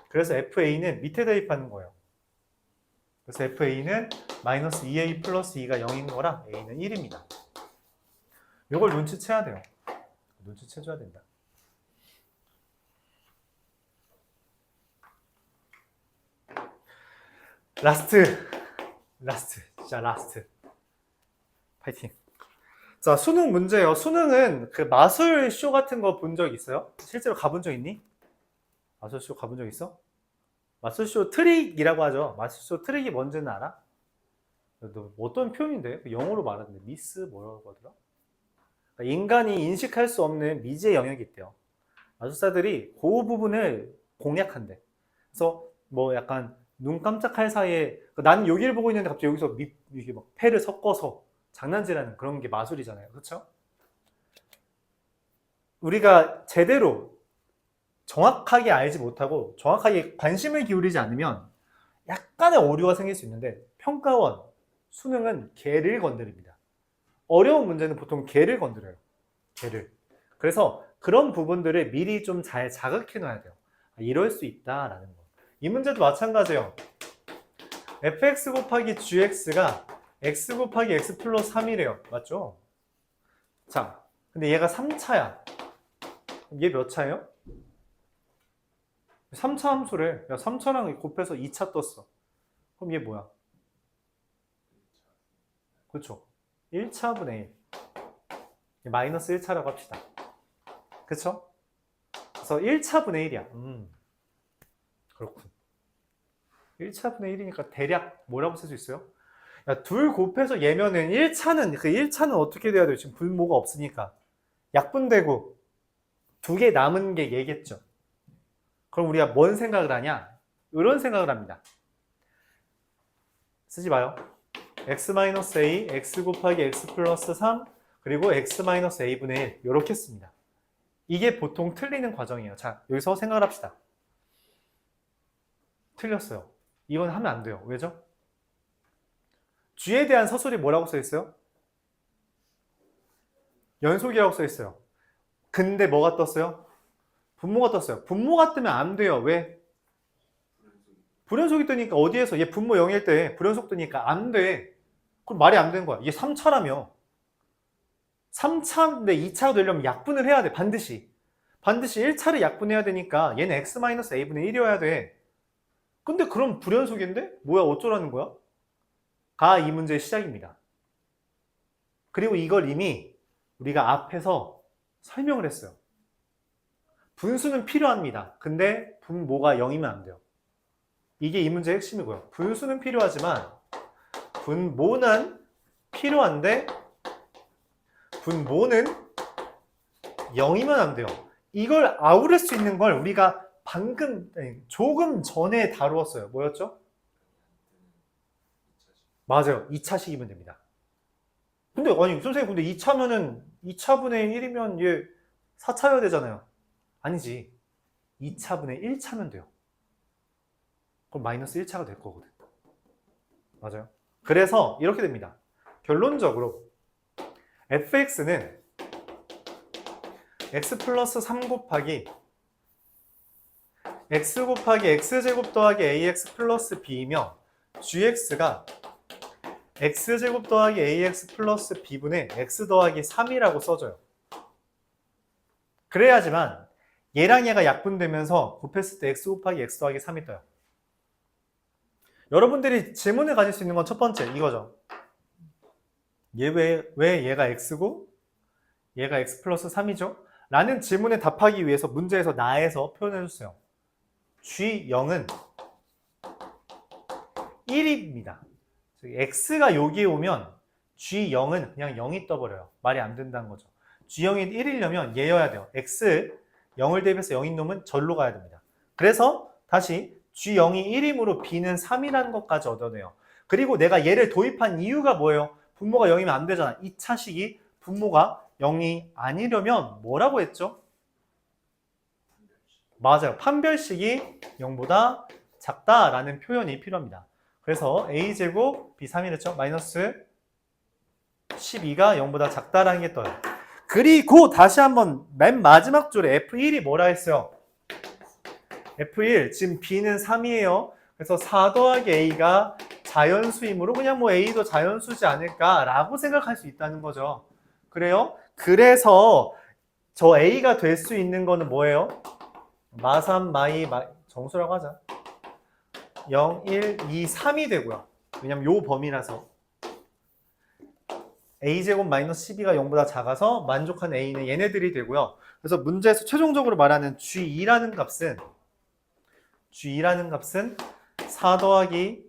Speaker 1: 그래서 FA는 밑에 대입하는 거예요. 그래서 FA는 마이너스 2A 플러스 2가 0인 거라 A는 1입니다. 이걸 눈치채야 돼요. 눈치채줘야 된다. 라스트. 진짜 라스트. 파이팅. 자, 수능 문제예요. 수능은 그 마술쇼 같은 거 본 적 있어요? 실제로 가본 적 있니? 마술쇼 가본 적 있어? 마술쇼 트릭이라고 하죠. 마술쇼 트릭이 뭔지는 알아? 너 어떤 표현인데? 영어로 말하는데 미스 뭐라고 하더라? 그러니까 인간이 인식할 수 없는 미지의 영역이 있대요. 마술사들이 그 부분을 공략한대. 그래서 뭐 약간 눈 깜짝할 사이에 나는 여기를 보고 있는데 갑자기 여기서 이게 막 패를 섞어서 장난질하는 그런 게 마술이잖아요. 그렇죠? 우리가 제대로 정확하게 알지 못하고 정확하게 관심을 기울이지 않으면 약간의 오류가 생길 수 있는데 평가원, 수능은 개를 건드립니다. 어려운 문제는 보통 개를 건드려요. 개를. 그래서 그런 부분들을 미리 좀 잘 자극해 놔야 돼요. 이럴 수 있다라는 거. 이 문제도 마찬가지예요. fx 곱하기 gx가 x 곱하기 x 플러스 3이래요. 맞죠? 자, 근데 얘가 3차야. 얘 몇 차예요? 3차 함수래. 야, 3차랑 곱해서 2차 떴어. 그럼 얘 뭐야? 그렇죠. 1차분의 1. 마이너스 1차라고 합시다. 그쵸? 그래서 1차분의 1이야. 그렇군. 1차분의 1이니까 대략 뭐라고 쓸 수 있어요? 야, 둘 곱해서 얘면은 1차는 어떻게 돼야 돼요? 지금 분모가 없으니까. 약분되고 두 개 남은 게 얘겠죠. 그럼 우리가 뭔 생각을 하냐? 이런 생각을 합니다. 쓰지 마요. x-a, x 곱하기 x 플러스 3, 그리고 x-a분의 1 이렇게 씁니다. 이게 보통 틀리는 과정이에요. 자, 여기서 생각을 합시다. 틀렸어요. 이건 하면 안 돼요. 왜죠? g에 대한 서술이 뭐라고 써 있어요? 연속이라고 써 있어요. 근데 뭐가 떴어요? 분모가 떴어요. 분모가 뜨면 안 돼요. 왜? 불연속이 뜨니까 어디에서 얘 분모 0일 때 불연속 뜨니까 안 돼. 그럼 말이 안 되는 거야. 이게 3차라며. 3차인데 2차가 되려면 약분을 해야 돼. 반드시 1차를 약분해야 되니까 얘는 x-a분의 1이어야 돼. 근데 그럼 불연속인데? 뭐야 어쩌라는 거야? 가 이 문제의 시작입니다. 그리고 이걸 이미 우리가 앞에서 설명을 했어요. 분수는 필요합니다. 근데 분모가 0이면 안 돼요. 이게 이 문제의 핵심이고요. 분수는 필요하지만 분모는 필요한데 분모는 0이면 안 돼요. 이걸 아우를 수 있는 걸 우리가 조금 전에 다루었어요. 뭐였죠? 맞아요. 2차식이면 됩니다. 근데 아니 선생님 근데 2차면은 2차분의 1이면 얘 4차여야 되잖아요. 아니지. 2차분의 1차면 돼요. 그럼 마이너스 1차가 될 거거든. 맞아요. 그래서 이렇게 됩니다. 결론적으로 fx는 x 플러스 3 곱하기 x 곱하기 x제곱 더하기 ax 플러스 b이며 gx가 x제곱 더하기 ax 플러스 b분의 x 더하기 3이라고 써줘요. 그래야지만 얘랑 얘가 약분되면서 곱했을 때 x 곱하기 x 더하기 3이 떠요. 여러분들이 질문을 가질 수 있는 건 첫 번째 이거죠. 얘 왜 얘가 x고 얘가 x 플러스 3이죠? 라는 질문에 답하기 위해서 문제에서 나에서 표현해줬어요. G0은 1입니다. x가 여기에 오면 G0은 그냥 0이 떠버려요. 말이 안 된다는 거죠. G0이 1이려면 얘여야 돼요. x 0을 대입해서 0인 놈은 절로 가야 됩니다. 그래서 다시 G0이 1이므로 B는 3이라는 것까지 얻어내요. 그리고 내가 얘를 도입한 이유가 뭐예요? 분모가 0이면 안 되잖아. 2차식이 분모가 0이 아니려면 뭐라고 했죠? 맞아요. 판별식이 0보다 작다라는 표현이 필요합니다. 그래서 a제곱 b3이 됐죠? 마이너스 12가 0보다 작다라는 게 떠요. 그리고 다시 한번 맨 마지막 줄에 f1이 뭐라 했어요? F1, 지금 B는 3이에요. 그래서 4 더하기 A가 자연수이므로 그냥 뭐 A도 자연수지 않을까라고 생각할 수 있다는 거죠. 그래요? 그래서 저 A가 될 수 있는 거는 뭐예요? 마3, 정수라고 하자. 0, 1, 2, 3이 되고요. 왜냐면 요 범위라서. a제곱 마이너스 12가 0보다 작아서 만족한 a는 얘네들이 되고요. 그래서 문제에서 최종적으로 말하는 g2라는 값은 4 더하기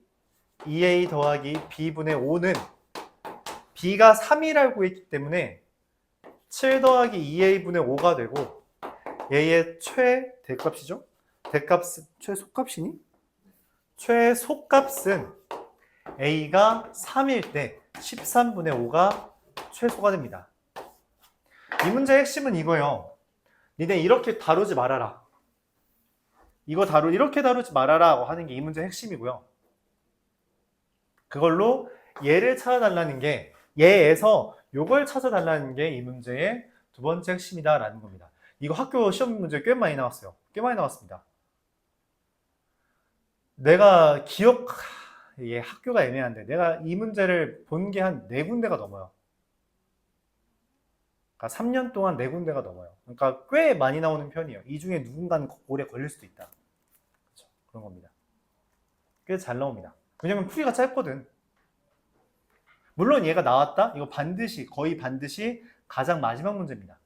Speaker 1: 2a 더하기 b분의 5는 b가 3이라고 했기 때문에 7 더하기 2a분의 5가 되고 얘의 대값이죠? 최소값이니? 최소값은 a가 3일 때 13분의 5가 최소가 됩니다. 이 문제의 핵심은 이거예요. 니네 이렇게 다루지 말아라. 이렇게 다루지 말아라 하는 게 이 문제의 핵심이고요. 그걸로 얘를 찾아달라는 게, 얘에서 요걸 찾아달라는 게 이 문제의 두 번째 핵심이다라는 겁니다. 이거 학교 시험 문제 꽤 많이 나왔어요. 꽤 많이 나왔습니다. 내가 학교가 애매한데 내가 이 문제를 본 게 한 4군데가 넘어요. 그러니까 3년 동안 4군데가 넘어요. 그러니까 꽤 많이 나오는 편이에요. 이 중에 누군가는 오래 걸릴 수도 있다. 그렇죠. 그런 겁니다. 꽤 잘 나옵니다. 왜냐면 풀이가 짧거든. 물론 얘가 나왔다? 이거 거의 반드시 가장 마지막 문제입니다.